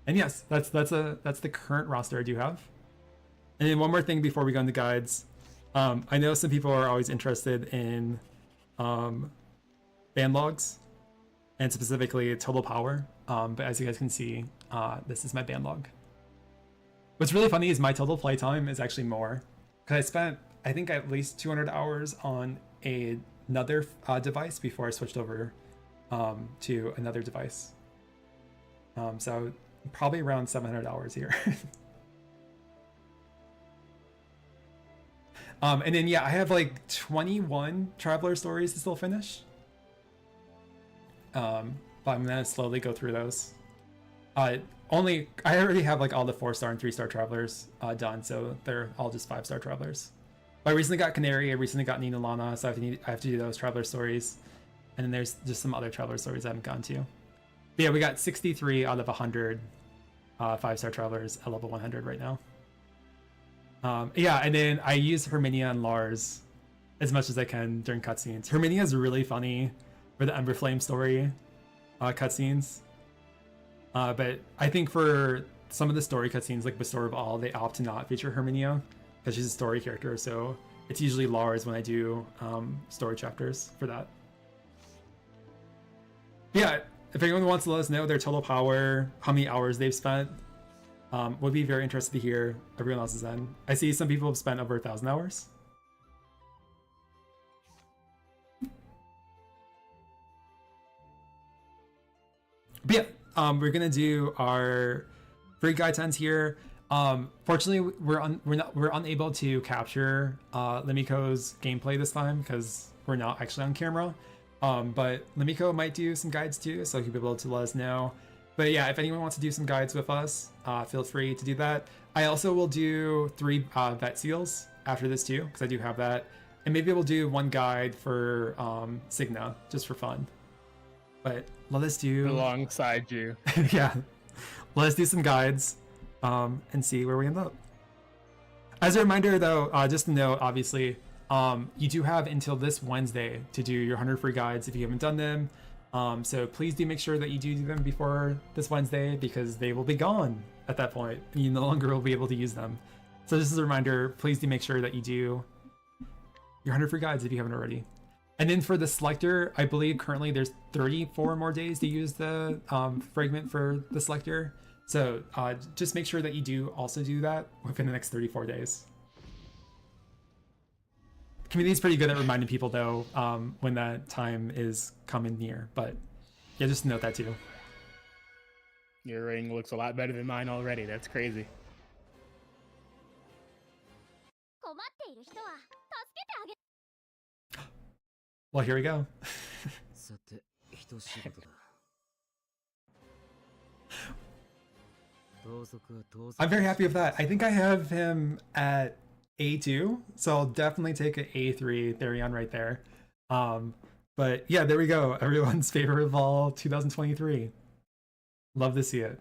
And yes, that's the current roster I do have. And then one more thing before we go into guides, I know some people are always interested in band logs, and specifically total power. But as you guys can see, this is my band log. What's really funny is my total playtime is actually more, because I spent I think at least 200 hours on another device before I switched over to another device. So probably around 700 hours here. And then yeah, I have like 21 Traveler stories to still finish. But I'm gonna slowly go through those. I already have like all the 4-star and 3-star Travelers done, so they're all just 5-star Travelers. But I recently got Canary, I recently got Nina Lana, so I have to do those Traveler stories. And then there's just some other Traveler stories I haven't gotten to. But yeah, we got 63 out of 100 5-star Travelers at level 100 right now. Yeah, and then I use Herminia and Lars as much as I can during cutscenes. Herminia is really funny for the Emberflame story cutscenes. But I think for some of the story cutscenes, like Bestower of All, they opt to not feature Herminia because she's a story character. So it's usually Lars when I do story chapters for that. Yeah, if anyone wants to let us know their total power, how many hours they've spent, would be very interested to hear everyone else's end. I see some people have spent over 1,000 hours. But yeah, we're gonna do our free guide times here. Fortunately, we're unable to capture Limiko's gameplay this time because we're not actually on camera. But Limiko might do some guides too, so he'll be able to let us know. But yeah, if anyone wants to do some guides with us, feel free to do that. I also will do 3 vet seals after this too, because I do have that. And maybe we'll do 1 guide for Signa, just for fun. But let us do... Alongside you. Yeah. Let us do some guides and see where we end up. As a reminder though, just to note, obviously, you do have until this Wednesday to do your 100 free guides if you haven't done them. So please do make sure that you do them before this Wednesday, because they will be gone at that point. You no longer will be able to use them. So just as a reminder, please do make sure that you do your 100 free guides if you haven't already. And then for the selector, I believe currently there's 34 more days to use the fragment for the selector. So just make sure that you do also do that within the next 34 days. Community's pretty good at reminding people though when that time is coming near. But yeah, just note that too. Your ring looks a lot better than mine already. That's crazy. Well, here we go. I'm very happy with that. I think I have him at A2, so I'll definitely take an A3 Therion right there. But yeah, there we go. Everyone's favorite of all 2023. Love to see it.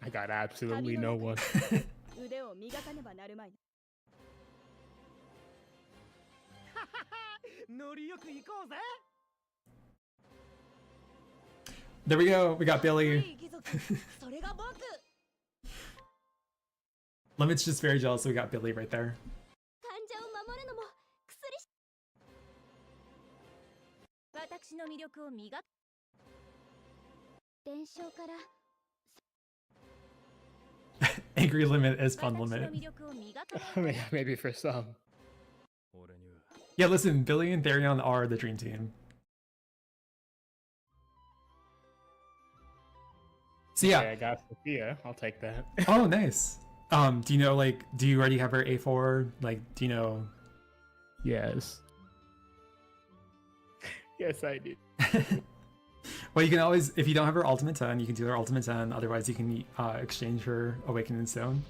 I got absolutely no one. There we go. We got Billy. Limit's just very jealous, so we got Billy right there. Angry Limit is fun Limit. Maybe for some. Yeah, listen, Billy and Therion are the dream team. So yeah. Okay, I got Sophia. I'll take that. Oh, nice. Do you know, like, do you already have her A4? Like, do you know? Yes. Yes, I do. Well, you can always, if you don't have her Ultimate 10, you can do her Ultimate 10. Otherwise, you can exchange her Awakening Stone.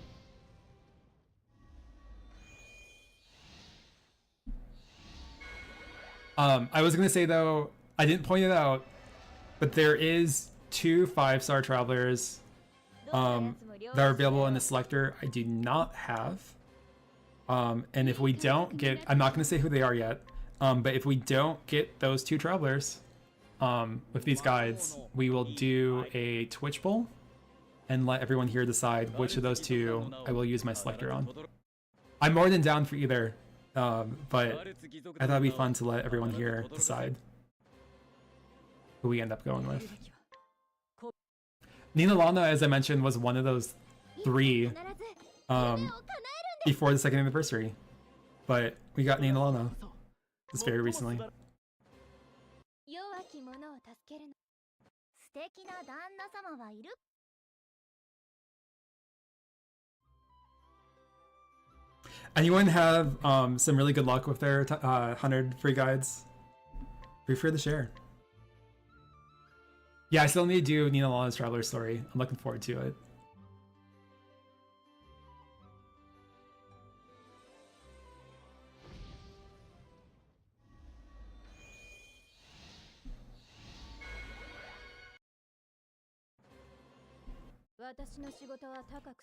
I was going to say, though, I didn't point it out, but there is 2 5-star travelers that are available in the selector I do not have. And if we don't get, I'm not going to say who they are yet, but if we don't get those 2 travelers with these guides, we will do a Twitch poll and let everyone here decide which of those 2 I will use my selector on. I'm more than down for either, but I thought it'd be fun to let everyone here decide who we end up going with. Nina Lana, as I mentioned, was one of those 3 before the 2nd anniversary, but we got Nina Lana just very recently. Anyone have some really good luck with their 100 free guides? Be free to share. Yeah, I still need to do Nina Lana's Traveler story. I'm looking forward to it.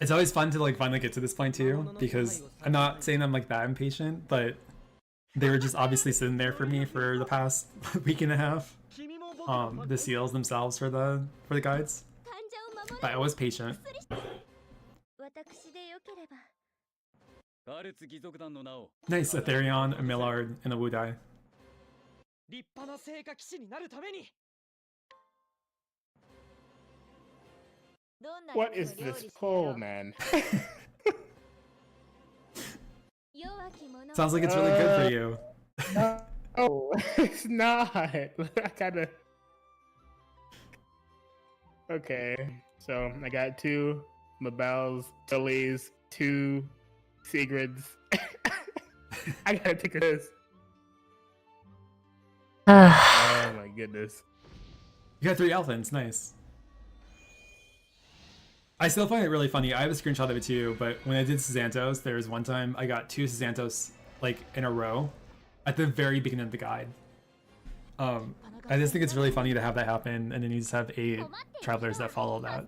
It's always fun to like finally get to this point too, because I'm not saying I'm like that impatient, but they were just obviously sitting there for me for the past week and a half. The seals themselves for the guides, but I was patient. Nice, a Therion, a Millard, and a Wudai. What is this poll, man? Sounds like it's really good for you. No, it's not. I kinda... Okay, so I got 2 Mabels, Tillies, 2 Sigrids. I gotta take this. Oh my goodness. You got 3 Elfins, nice. I still find it really funny. I have a screenshot of it too, but when I did Sazantos, there was one time I got 2 Sazantos like in a row at the very beginning of the guide. I just think it's really funny to have that happen, and then you just have 8 travelers that follow that.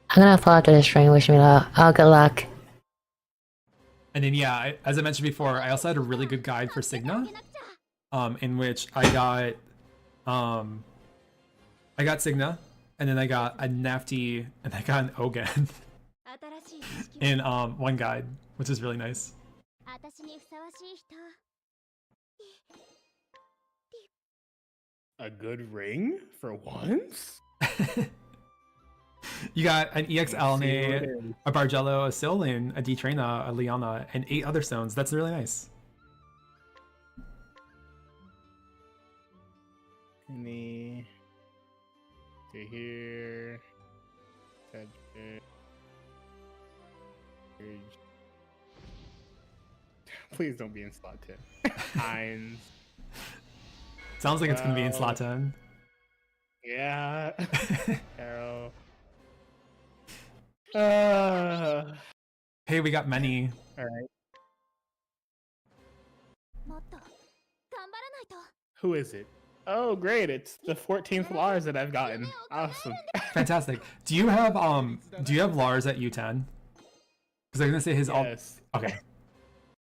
I'm gonna follow to the string. Wish me luck. Oh, good luck. And then yeah, as I mentioned before, I also had a really good guide for Signa, in which I got Signa, and then I got a Nafti, and I got an Ogan in one guide, which is really nice. A good ring for once? You got an EX Let's see what it Alane, is. a Bargello, a Sylvan, a Detrena, a Liana, and 8 other stones. That's really nice. Any to here. Touch it. Please don't be in slot 10. Hines. Sounds like it's gonna be in slot 10. Yeah. Carol. Hey, we got many. Alright. Who is it? Oh, great! It's the 14th Lars that I've gotten. Awesome. Fantastic. Do you have Lars at U10? Because I'm gonna say his Yes. Okay.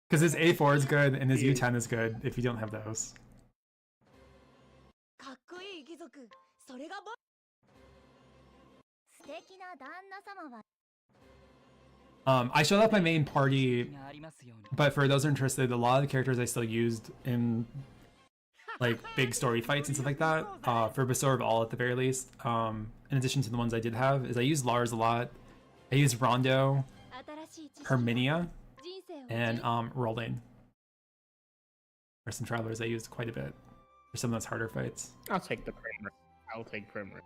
Because his A4 is good and his U10 is good if you don't have those. I showed off my main party, but for those who are interested, a lot of the characters I still used in like big story fights and stuff like that, for Bestower of All at the very least, in addition to the ones I did have, is I used Lars a lot. I used Rondo, Herminia, and Rolling. Or some travelers I used quite a bit for some of those harder fights. I'll take the primer. I'll take primer.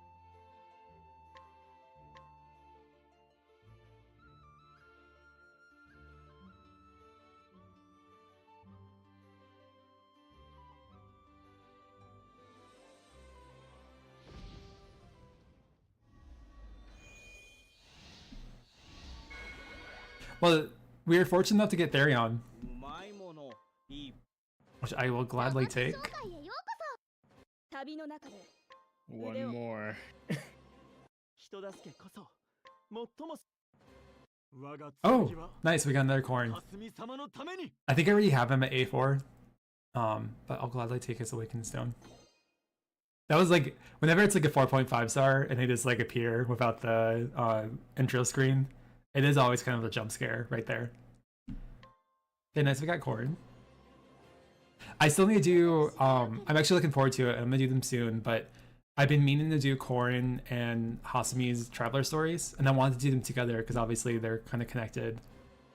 Well, we were fortunate enough to get Therion, which I will gladly take. One more. Oh, nice, we got another Corn. I think I already have him at A4, but I'll gladly take his Awakened Stone. That was like, whenever it's like a 4.5 star and they just like appear without the intro screen, it is always kind of a jump scare right there. Okay, nice, we got Corn. I still need to do, I'm actually looking forward to it. I'm gonna do them soon, but I've been meaning to do Corrin and Hasami's Traveler stories, and I wanted to do them together because obviously they're kind of connected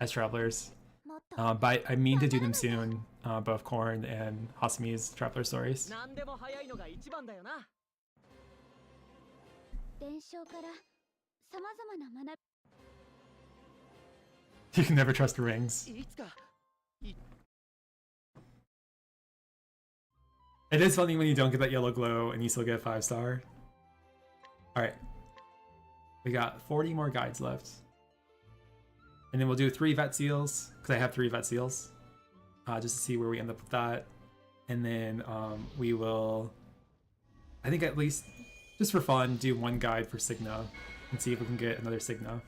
as travelers. But I mean to do them soon, both Corrin and Hasami's Traveler stories. You can never trust rings. It is funny when you don't get that yellow glow and you still get a 5 star. Alright. We got 40 more guides left. And then we'll do 3 vet seals, because I have 3 vet seals. Just to see where we end up with that. And then we will, I think at least, just for fun, do 1 guide for Signa. And see if we can get another Signa.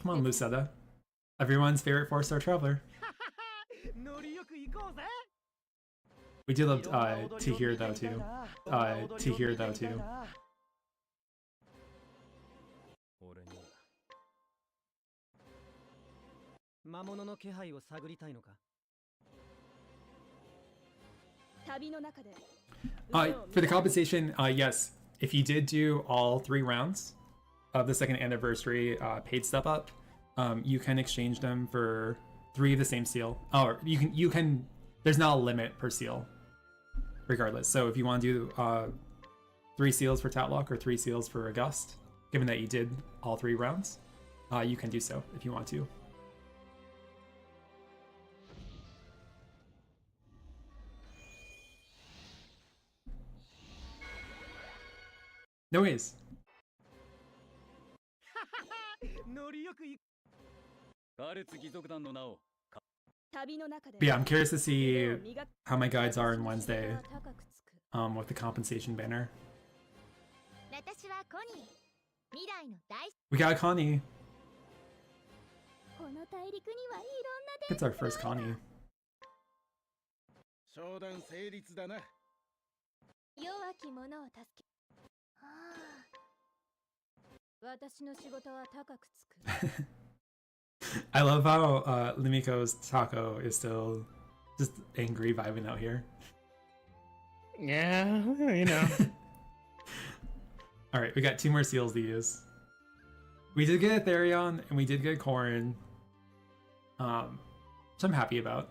Come on, Lucetta. Everyone's favorite 4-star traveler. We do love Tahir though too. Tahir though too. For the compensation, yes. If you did do all 3 rounds of the 2nd anniversary paid step up, you can exchange them for 3 of the same seal. Or you can. There's not a limit per seal, regardless. So if you want to do 3 seals for Tatlock or 3 seals for August, given that you did all 3 rounds, you can do so if you want to. No ways. But yeah, I'm curious to see how my guides are on Wednesday with the compensation banner. We got Connie. It's our first Connie. I love how Limiko's taco is still just angry vibing out here. Yeah, you know. All right, we got 2 more seals to use. We did get Aetherion and we did get Corrin, which I'm happy about.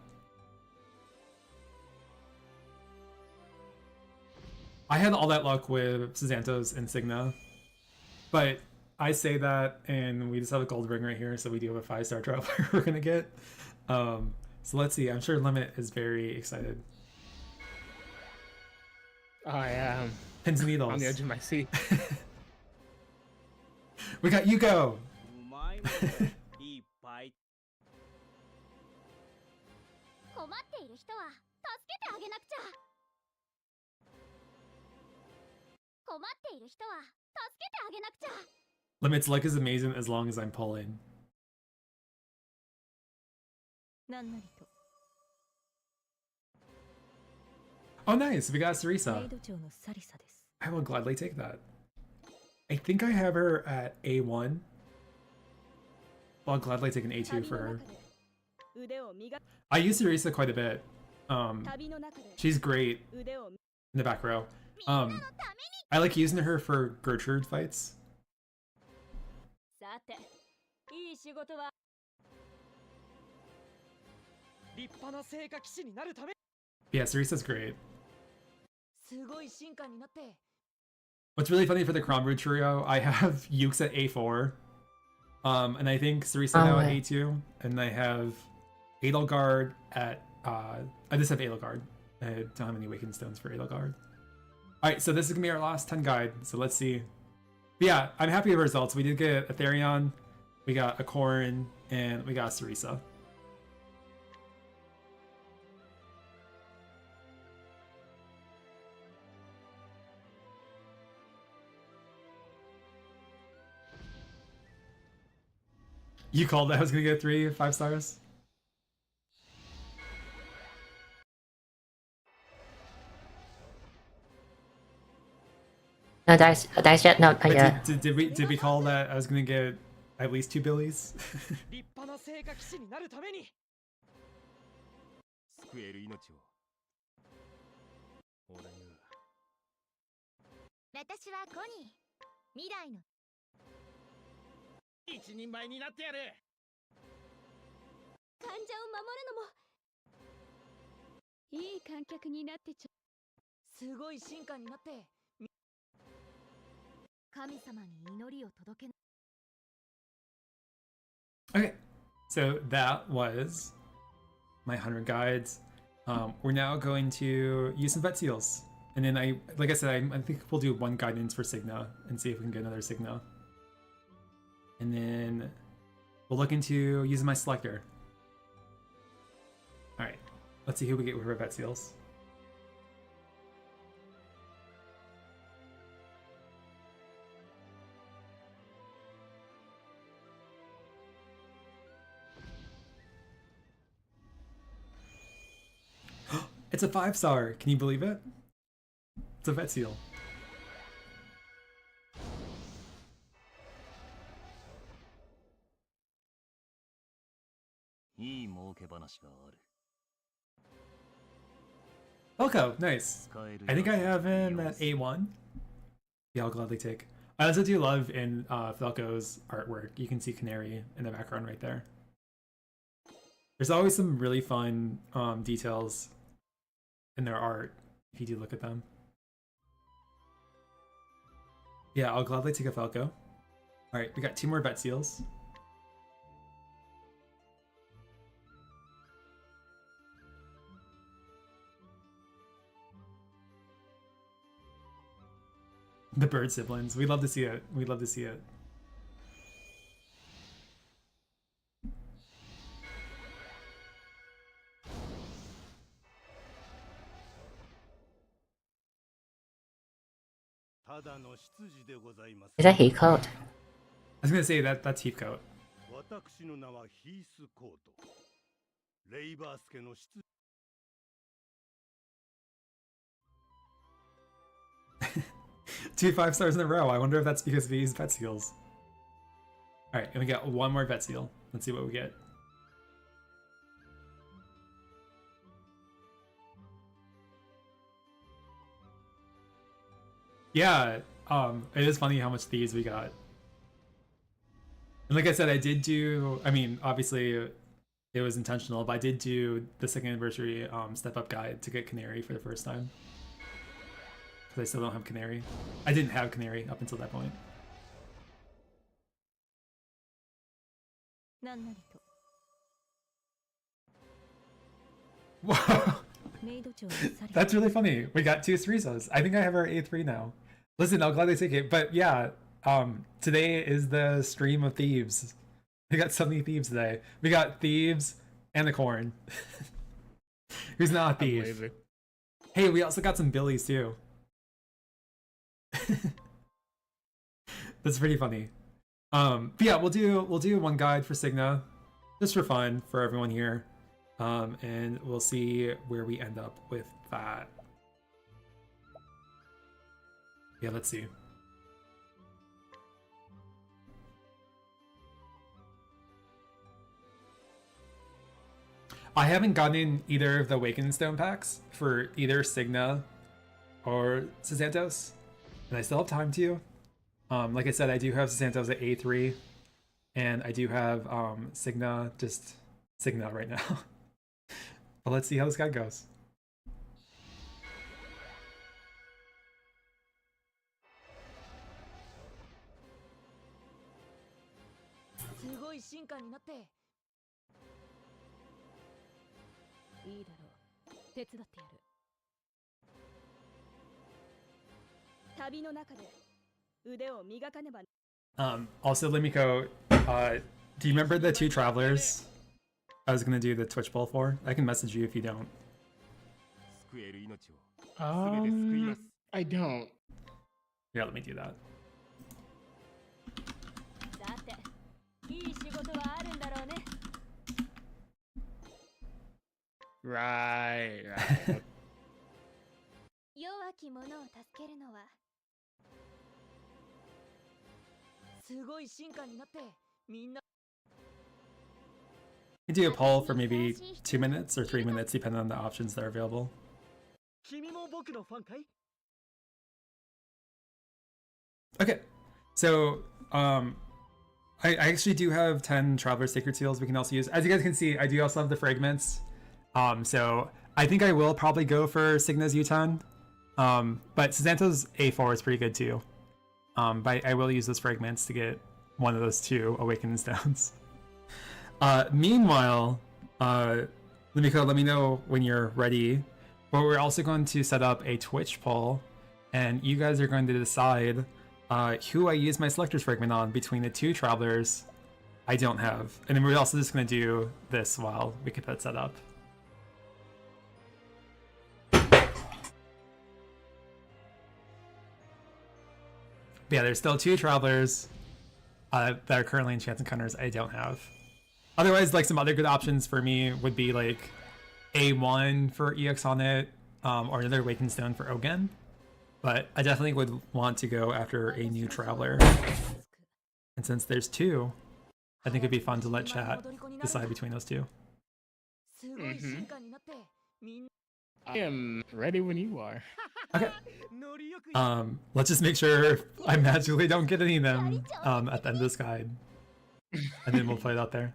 I had all that luck with Sazantos and Signa, but I say that, and we just have a gold ring right here, so we do have a 5-star traveler we're gonna get. So let's see. I'm sure Limit is very excited. I am. Pins and needles. On the edge of my seat. We got Yuko. Limit's luck is amazing as long as I'm pulling. Oh, nice. We got Sarisa. I will gladly take that. I think I have her at A1. I'll gladly take an A2 for her. I use Sarisa quite a bit. She's great in the back row. I like using her for Gertrude fights. Yeah, Sarisa's great. What's really funny for the Kronbrew trio, I have Yukes at A4. And I think Sarisa now at A2. And I have Edelgard at I just have Edelgard. I don't have any Awakened Stones for Edelgard. Alright, so this is gonna be our last 10 guide, so let's see. But yeah, I'm happy with the results. We did get Aetherion, we got a Corrin, and we got Sarisa. You called that I was gonna get 3 5 stars? No, that's just not. Yeah. Did we call that I was gonna get at least 2 billies? Okay, so that was my 100 guides. We're now going to use some vet seals, and then like I said, I think we'll do 1 guidance for Signa and see if we can get another Signa, and then we'll look into using my selector. All right, let's see who we get with our vet seals. It's a 5-star. Can you believe it? It's a vet seal. Velko, nice. I think I have him at A1. Yeah, I'll gladly take. I also do love in Velko's artwork. You can see Canary in the background right there. There's always some really fun details in their art, if you do look at them. Yeah, I'll gladly take a Velko. Alright, we got 2 more vet seals. The bird siblings. We'd love to see it. We'd love to see it. Is that heat coat? I was gonna say that's Heathcote. 2 5-stars in a row. I wonder if that's because we used vet seals. All right, and we got one more vet seal. Let's see what we get. Yeah, it is funny how much thieves we got. And like I said, I did do, I mean, obviously it was intentional, but I did do the second anniversary step up guide to get Canary for the first time. Because I still don't have Canary. I didn't have Canary up until that point. Whoa! That's really funny. We got 2 Cerizos. I think I have our A3 now. Listen, I'll gladly take it. But yeah, today is the stream of thieves. We got so many thieves today. We got thieves and the corn. Who's not a thief? Hey, we also got some billies too. That's pretty funny. But yeah, we'll do one guide for Cigna, just for fun for everyone here. And we'll see where we end up with that. Yeah, let's see. I haven't gotten either of the Awakened Stone packs for either Cigna or Santos, and I still have time to. Like I said, I do have Santos at A3, and I do have Cigna, just Cigna right now. But let's see how this guy goes. Also, Limiko, do you remember the 2 travelers I was gonna do the Twitch poll for? I can message you if you don't. I don't. Yeah, let me do that. Right. We can do a poll for maybe 2 minutes or 3 minutes, depending on the options that are available. Okay, so I actually do have 10 Traveler Sacred Seals we can also use. As you guys can see, I do also have the fragments. So I think I will probably go for Cigna's U10. But Santos A4 is pretty good too. But I will use those fragments to get one of those 2 Awakened Stones. Meanwhile, Limiko, let me know when you're ready. But we're also going to set up a Twitch poll, and you guys are going to decide who I use my Selector's Fragment on between the 2 travelers I don't have. And then we're also just going to do this while we get that set up. But yeah, there's still 2 travelers that are currently in Chance Encounters I don't have. Otherwise, like, some other good options for me would be like A1 for EX on it, or another Awakened Stone for Ogen. But I definitely would want to go after a new traveler. And since there's 2, I think it'd be fun to let chat decide between those 2. I am ready when you are. Okay. Let's just make sure I magically don't get any of them at the end of this guide. And then we'll play it out there.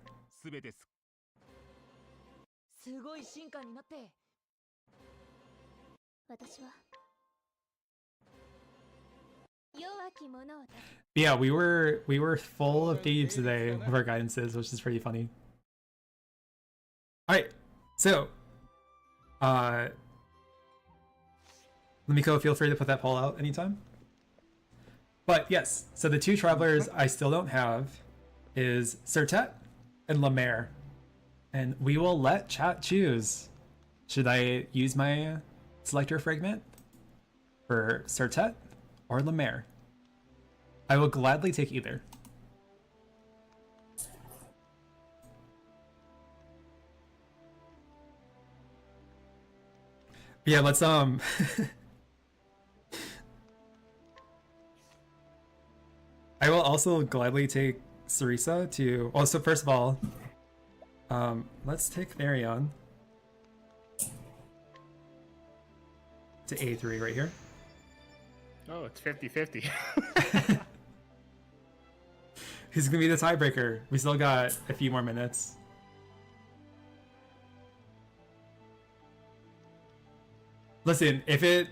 Yeah, we were full of thieves today with our guidances, which is pretty funny. Alright, so Limiko, feel free to put that poll out anytime. But yes, so the 2 travelers I still don't have is Sertet and Lemaire. And we will let chat choose. Should I use my Selector Fragment for Sertet or Lemaire? I will gladly take either. Yeah, let's I will also gladly take Cyrus to... Oh, so first of all, let's take Therion to A3 right here. Oh, it's 50-50. Who's gonna be the tiebreaker? We still got a few more minutes. Listen, if it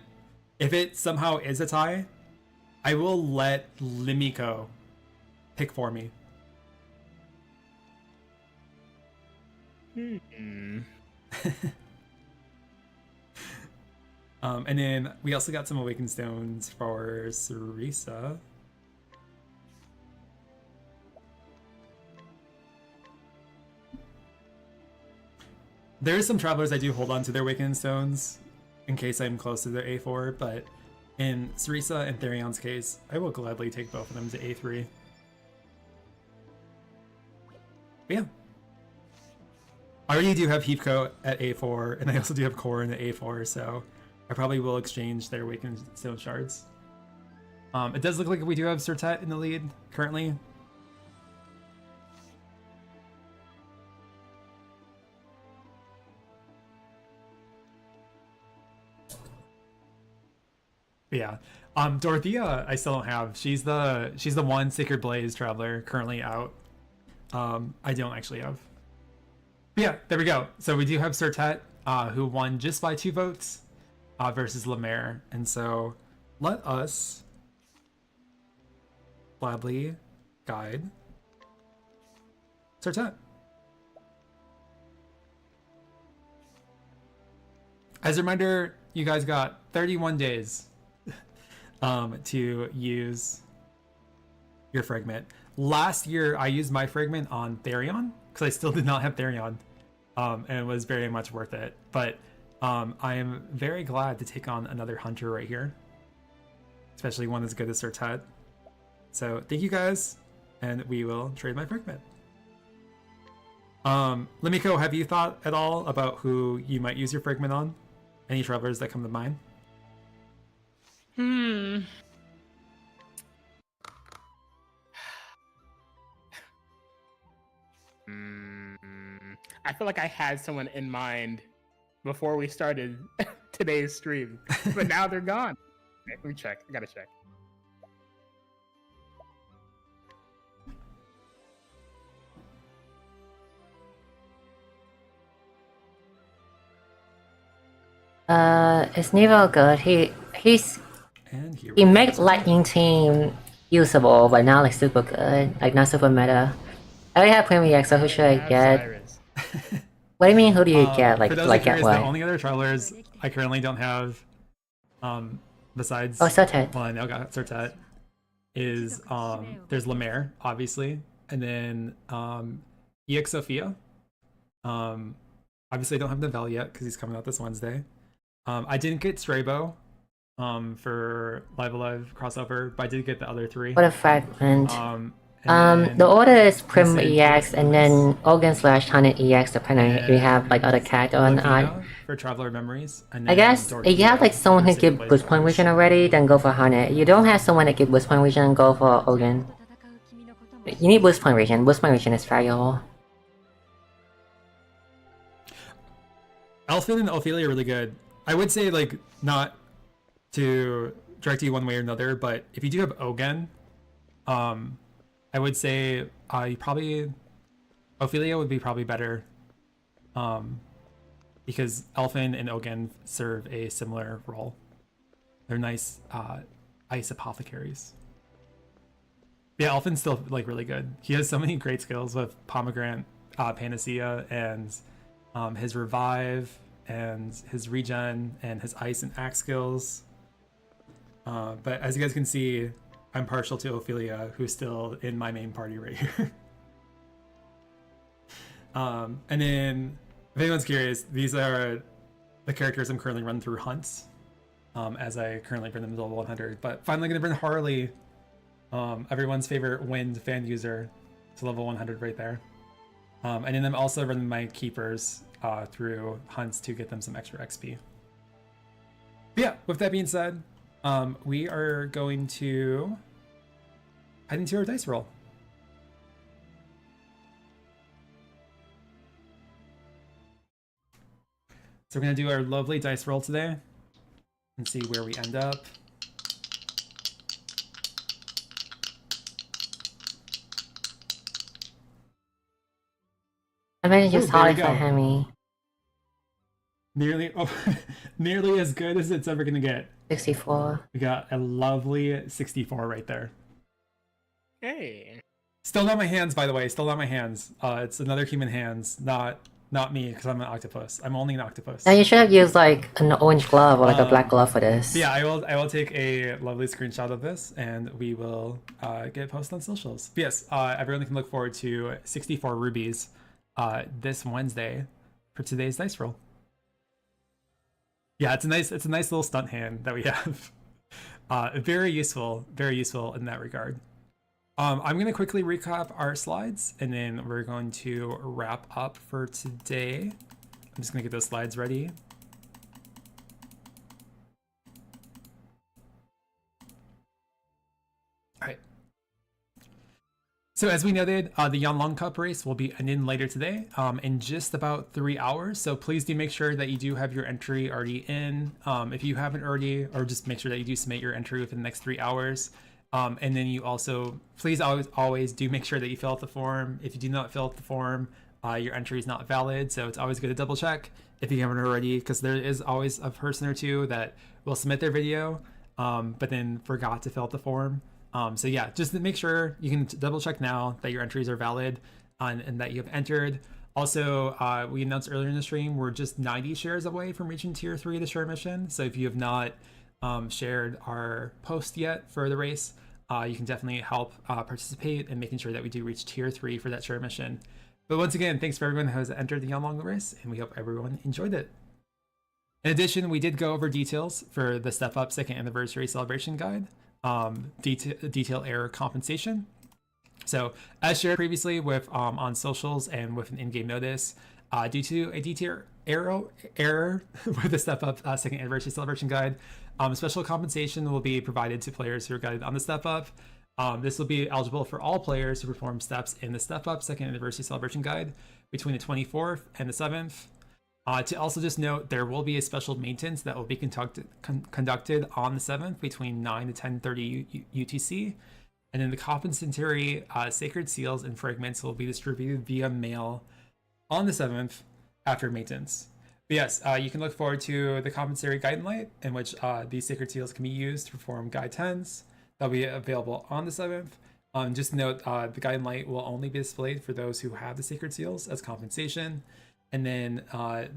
somehow is a tie, I will let Limiko pick for me. And then we also got some Awakened Stones for Sarisa. There are some travelers I do hold on to their Awakened Stones in case I'm close to their A4, but in Sarisa and Therion's case, I will gladly take both of them to A3. But yeah. I already do have Heathcote at A4, and I also do have Corrin at A4, so I probably will exchange their Awakened Stone Shards. It does look like we do have Surtet in the lead currently. Yeah. Dorothea I still don't have. She's the one Sacred Blaze traveler currently out. I don't actually have. But yeah, there we go. So we do have Surtet, who won just by 2 votes, versus Lemaire. And so let us gladly guide Surtet. As a reminder, you guys got 31 days to use your fragment. Last year, I used my fragment on Therion because I still did not have Therion, and it was very much worth it. But I am very glad to take on another hunter right here, especially one as good as Surtet. So thank you guys, and we will trade my fragment. Limiko, have you thought at all about who you might use your fragment on? Any travelers that come to mind? I feel like I had someone in mind before we started today's stream, but now they're gone. Okay, let me check. I gotta check. Is Nevo good? He makes Lightning Team usable, but not like super good, like not super meta. I already have Premier Exor. Who should I get? Cyrus. What do you mean? Who do you get? Like get what? The only other travelers I currently don't have, besides Surtet. well, I now got Surtet, is there's Lemaire obviously, and then EX Sophia. Obviously I don't have Novell yet because he's coming out this Wednesday. I didn't get Straybo for Live Alive crossover, but I did get the other 3. What a fragment. The order is Prim EX and then Organ/Hunted EX, depending if you have like other character or not. For Traveler Memories. And I guess if you have like someone who give boost point vision already, then go for Hunted. You don't have someone that give boost point vision, go for Organ. You need boost point vision. Boost point vision is valuable. Elfin and Ophelia are really good. I would say like not to direct you one way or another, but if you do have Ogen, I would say you probably Ophelia would be probably better, because Elfin and Ogen serve a similar role. They're nice ice apothecaries. Yeah, Elfin's still like really good. He has so many great skills with Pomegranate, Panacea, and his revive and his regen and his ice and axe skills. But as you guys can see, I'm partial to Ophelia, who's still in my main party right here. And then, if anyone's curious, these are the characters I'm currently running through hunts, as I currently bring them to level 100. But finally going to bring Harley, everyone's favorite wind fan user, to level 100 right there. And then I'm also running my keepers through hunts to get them some extra XP. But yeah, with that being said, we are going to head into our dice roll. So we're going to do our lovely dice roll today and see where we end up. I managed to Ooh, solve there for we go. Hemi. Nearly, nearly as good as it's ever going to get. 64. We got a lovely 64 right there. Hey. Still not my hands, by the way. Still not my hands. It's another human hands, not me, because I'm an octopus. I'm only an octopus. Now you should have used like an orange glove or like a black glove for this. Yeah, I will take a lovely screenshot of this, and we will get it posted on socials. But yes, everyone can look forward to 64 rubies this Wednesday for today's dice roll. Yeah, it's a nice little stunt hand that we have. Very useful in that regard. I'm going to quickly recap our slides, and then we're going to wrap up for today. I'm just going to get those slides ready. All right. So as we noted, the Yanlong Cup race will be ending later today in just about 3 hours. So please do make sure that you do have your entry already in. If you haven't already, or just make sure that you do submit your entry within the next 3 hours. And then you also, please always do make sure that you fill out the form. If you do not fill out the form, your entry is not valid. So it's always good to double check if you haven't already, because there is always a person or two that will submit their video, but then forgot to fill out the form. So yeah, just to make sure you can double check now that your entries are valid and that you have entered. Also, we announced earlier in the stream, we're just 90 shares away from reaching tier 3 of the share mission. So if you have not shared our post yet for the race, you can definitely help participate in making sure that we do reach tier 3 for that share mission. But once again, thanks for everyone who has entered the Yanlong race, and we hope everyone enjoyed it. In addition, we did go over details for the Step Up 2nd Anniversary Celebration Guide, detail error compensation. So as shared previously with on socials and with an in-game notice, due to a detail error with the Step Up 2nd Anniversary Celebration Guide, special compensation will be provided to players who are guided on the Step Up. This will be eligible for all players who perform steps in the Step Up 2nd Anniversary Celebration Guide between the 24th and the 7th. To also just note, there will be a special maintenance that will be conducted on the 7th between 9 to 10:30 UTC. And then the compensatory sacred seals and fragments will be distributed via mail on the 7th after maintenance. But yes, you can look forward to the compensatory guiding light, in which these sacred seals can be used to perform guide 10s. That'll be available on the 7th. Just note, the guiding light will only be displayed for those who have the sacred seals as compensation. And then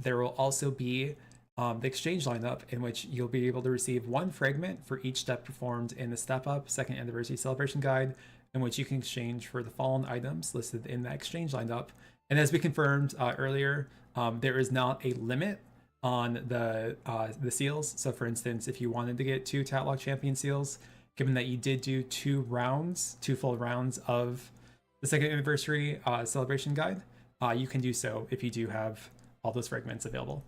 there will also be the exchange lineup, in which you'll be able to receive 1 fragment for each step performed in the Step Up 2nd Anniversary Celebration Guide, in which you can exchange for the following items listed in that exchange lineup. And as we confirmed earlier, there is not a limit on the seals. So for instance, if you wanted to get 2 Tatlock Champion seals, given that you did do 2 full rounds of the 2nd Anniversary Celebration Guide, you can do so if you do have all those fragments available.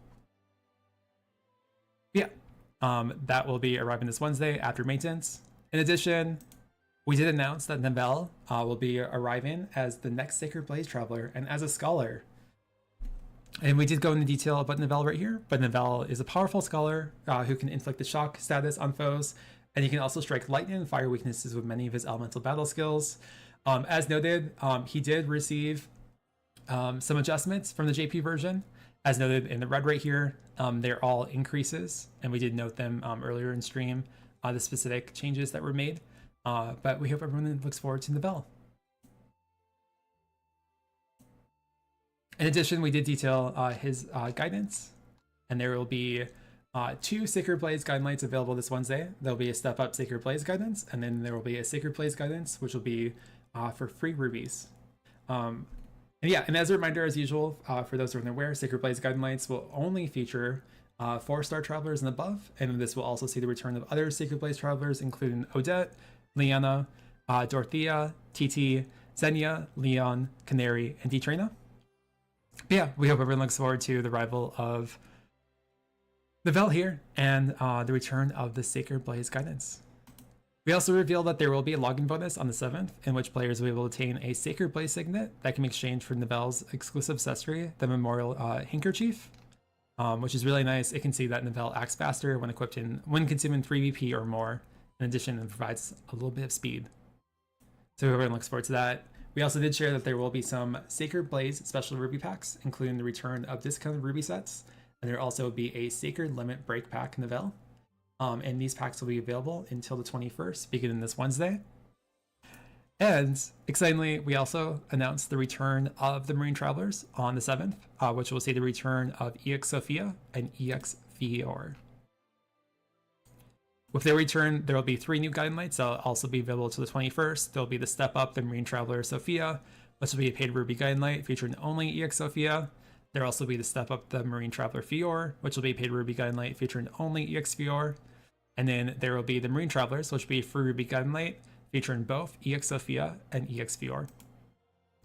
Yeah, that will be arriving this Wednesday after maintenance. In addition, we did announce that Nivelle will be arriving as the next Sacred Blaze Traveler and as a scholar. And we did go into detail about Nivelle right here, but Nivelle is a powerful scholar who can inflict the shock status on foes, and he can also strike lightning and fire weaknesses with many of his elemental battle skills. As noted, he did receive some adjustments from the JP version. As noted in the red right here, they're all increases, and we did note them earlier in stream, the specific changes that were made. But we hope everyone looks forward to Nivelle. In addition, we did detail his guidance, and there will be 2 Sacred Blaze guidance available this Wednesday. There'll be a Step Up Sacred Blaze guidance, and then there will be a Sacred Blaze guidance, which will be for free rubies. And yeah, and as a reminder, as usual, for those who aren't aware, Sacred Blaze guidance will only feature 4-star travelers and above, and this will also see the return of other Sacred Blaze travelers, including Odette, Liana, Dorothea, TT, Xenia, Leon, Canary, and Detrina. But yeah, we hope everyone looks forward to the arrival of Nivelle here and the return of the Sacred Blaze guidance. We also revealed that there will be a login bonus on the 7th, in which players will be able to obtain a Sacred Blaze Signet that can be exchanged for Nivelle's exclusive accessory, the Memorial Handkerchief, which is really nice. It can see that Nivelle acts faster when equipped when consuming 3 VP or more. In addition, it provides a little bit of speed. So everyone looks forward to that. We also did share that there will be some Sacred Blaze special ruby packs, including the return of discounted ruby sets, and there will also be a Sacred Limit Break Pack Nivelle. And these packs will be available until the 21st, beginning this Wednesday. And excitingly, we also announced the return of the Marine Travelers on the 7th, which will see the return of EX Sophia and EX Fior. With their return, there will be 3 new guiding lights that will also be available to the 21st. There will be the Step Up the Marine Traveler Sophia, which will be a paid ruby guiding light featuring only EX Sophia. There will also be the Step Up the Marine Traveler Fior, which will be a paid ruby guiding light featuring only EX Fior. And then there will be the Marine Travelers, which will be a free ruby guiding light featuring both EX Sophia and EX Fior.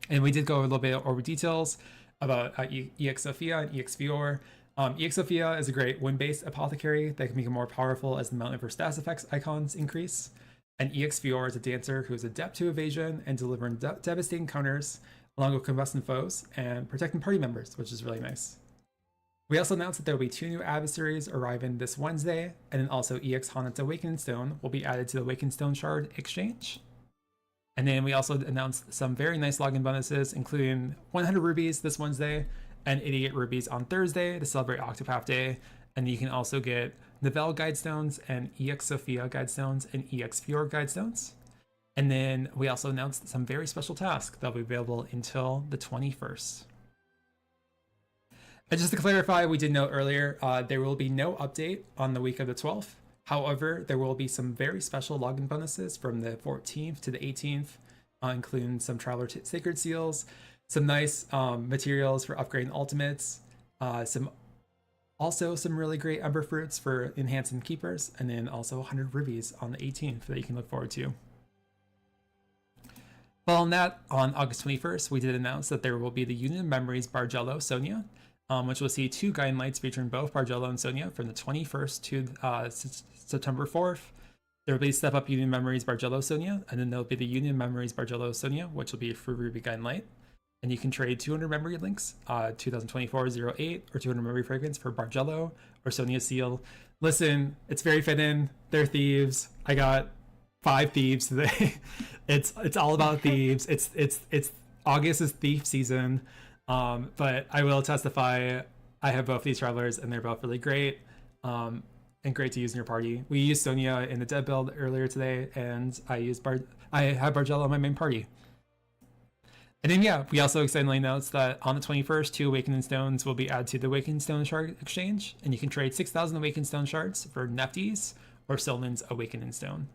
And we did go a little bit over details about EX Sophia and EX Fior. EX Sophia is a great wind-based apothecary that can become more powerful as the amount of her status effects icons increase. And EX Fior is a dancer who is adept to evasion and delivering devastating counters along with combusting foes and protecting party members, which is really nice. We also announced that there will be 2 new adversaries arriving this Wednesday, and then also EX Hanet's Awakening Stone will be added to the Awakening Stone Shard exchange. And then we also announced some very nice login bonuses, including 100 rubies this Wednesday and 88 rubies on Thursday to celebrate Octopath Day. And you can also get Nivelle Guidestones and EX Sophia Guidestones and EX Fior Guidestones. And then we also announced some very special tasks that will be available until the 21st. And just to clarify, we did note earlier, there will be no update on the week of the 12th. However, there will be some very special login bonuses from the 14th to the 18th, including some Traveler Sacred Seals, some nice materials for upgrading ultimates, some really great Ember Fruits for enhancing keepers, and then also 100 rubies on the 18th that you can look forward to. Following that, on August 21st, we did announce that there will be the Union of Memories Barlo Sonia, which will see 2 guiding lights featuring both Barlo and Sonia from the 21st to September 4th. There will be Step Up Union Memories Barlo Sonia, and then there will be the Union Memories Barlo Sonia, which will be a free ruby guiding light. And you can trade 200 memory links, 2024-08, or 200 memory fragments for Barlo or Sonia Seal. Listen, it's very fitting. They're thieves. I got 5 thieves today. It's all about thieves. It's August is thief season. But I will testify, I have both these travelers and they're both really great, and great to use in your party. We used Sonia in the dead build earlier today, and I have Barlo on my main party. And then yeah, we also excitingly announced that on the 21st, 2 Awakening Stones will be added to the Awakening Stone Shard exchange, and you can trade 6,000 Awakening Stone Shards for Nefty's or Sylvan's Awakening Stone.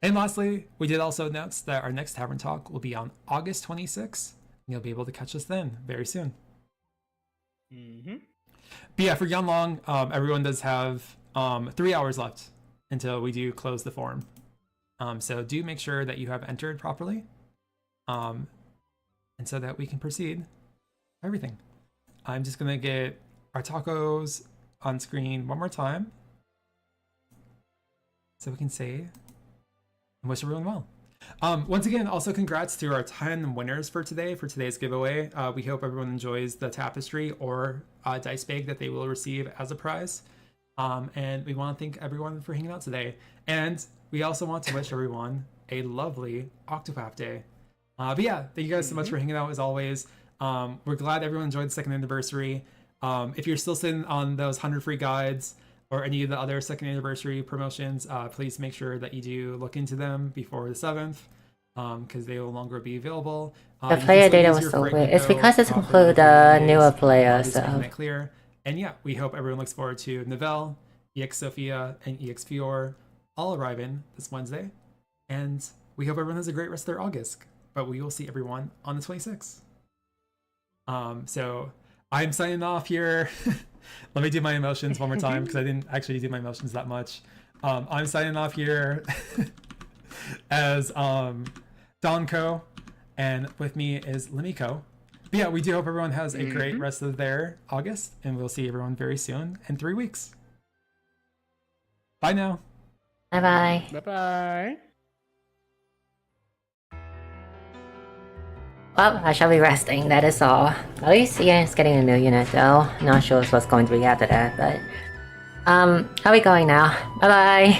And lastly, we did also announce that our next Tavern Talk will be on August 26th. You'll be able to catch us then very soon. Mm-hmm. But yeah, for Yanlong, everyone does have 3 hours left until we do close the forum. So do make sure that you have entered properly, and so that we can proceed everything. I'm just gonna get our tacos on screen one more time so we can say and wish everyone well. Once again, also congrats to our 10 winners for today's giveaway. We hope everyone enjoys the tapestry or dice bag that they will receive as a prize. And we want to thank everyone for hanging out today. And we also want to wish everyone a lovely Octopath Day. But yeah, thank you guys so much for hanging out as always. We're glad everyone enjoyed the 2nd anniversary. If you're still sitting on those 100 free guides or any of the other 2nd anniversary promotions, please make sure that you do look into them before the 7th, because they will no longer be available. The player data was so weird. It's because it's include newer players. So. Clear. And yeah, we hope everyone looks forward to Nivelle, EX Sophia, and EX Fior all arriving this Wednesday. And we hope everyone has a great rest of their August. But we will see everyone on the 26th. So I'm signing off here. Let me do my emotions one more time, because I didn't actually do my emotions that much. I'm signing off here as Donko, and with me is Limiko. But yeah, we do hope everyone has a great rest of their August, and we'll see everyone very soon in 3 weeks. Bye now. Bye-bye. Bye-bye. Well, I shall be resting, that is all. At least Ian's getting a new unit though. Not sure what's going to be after that, but... How are we going now? Bye-bye!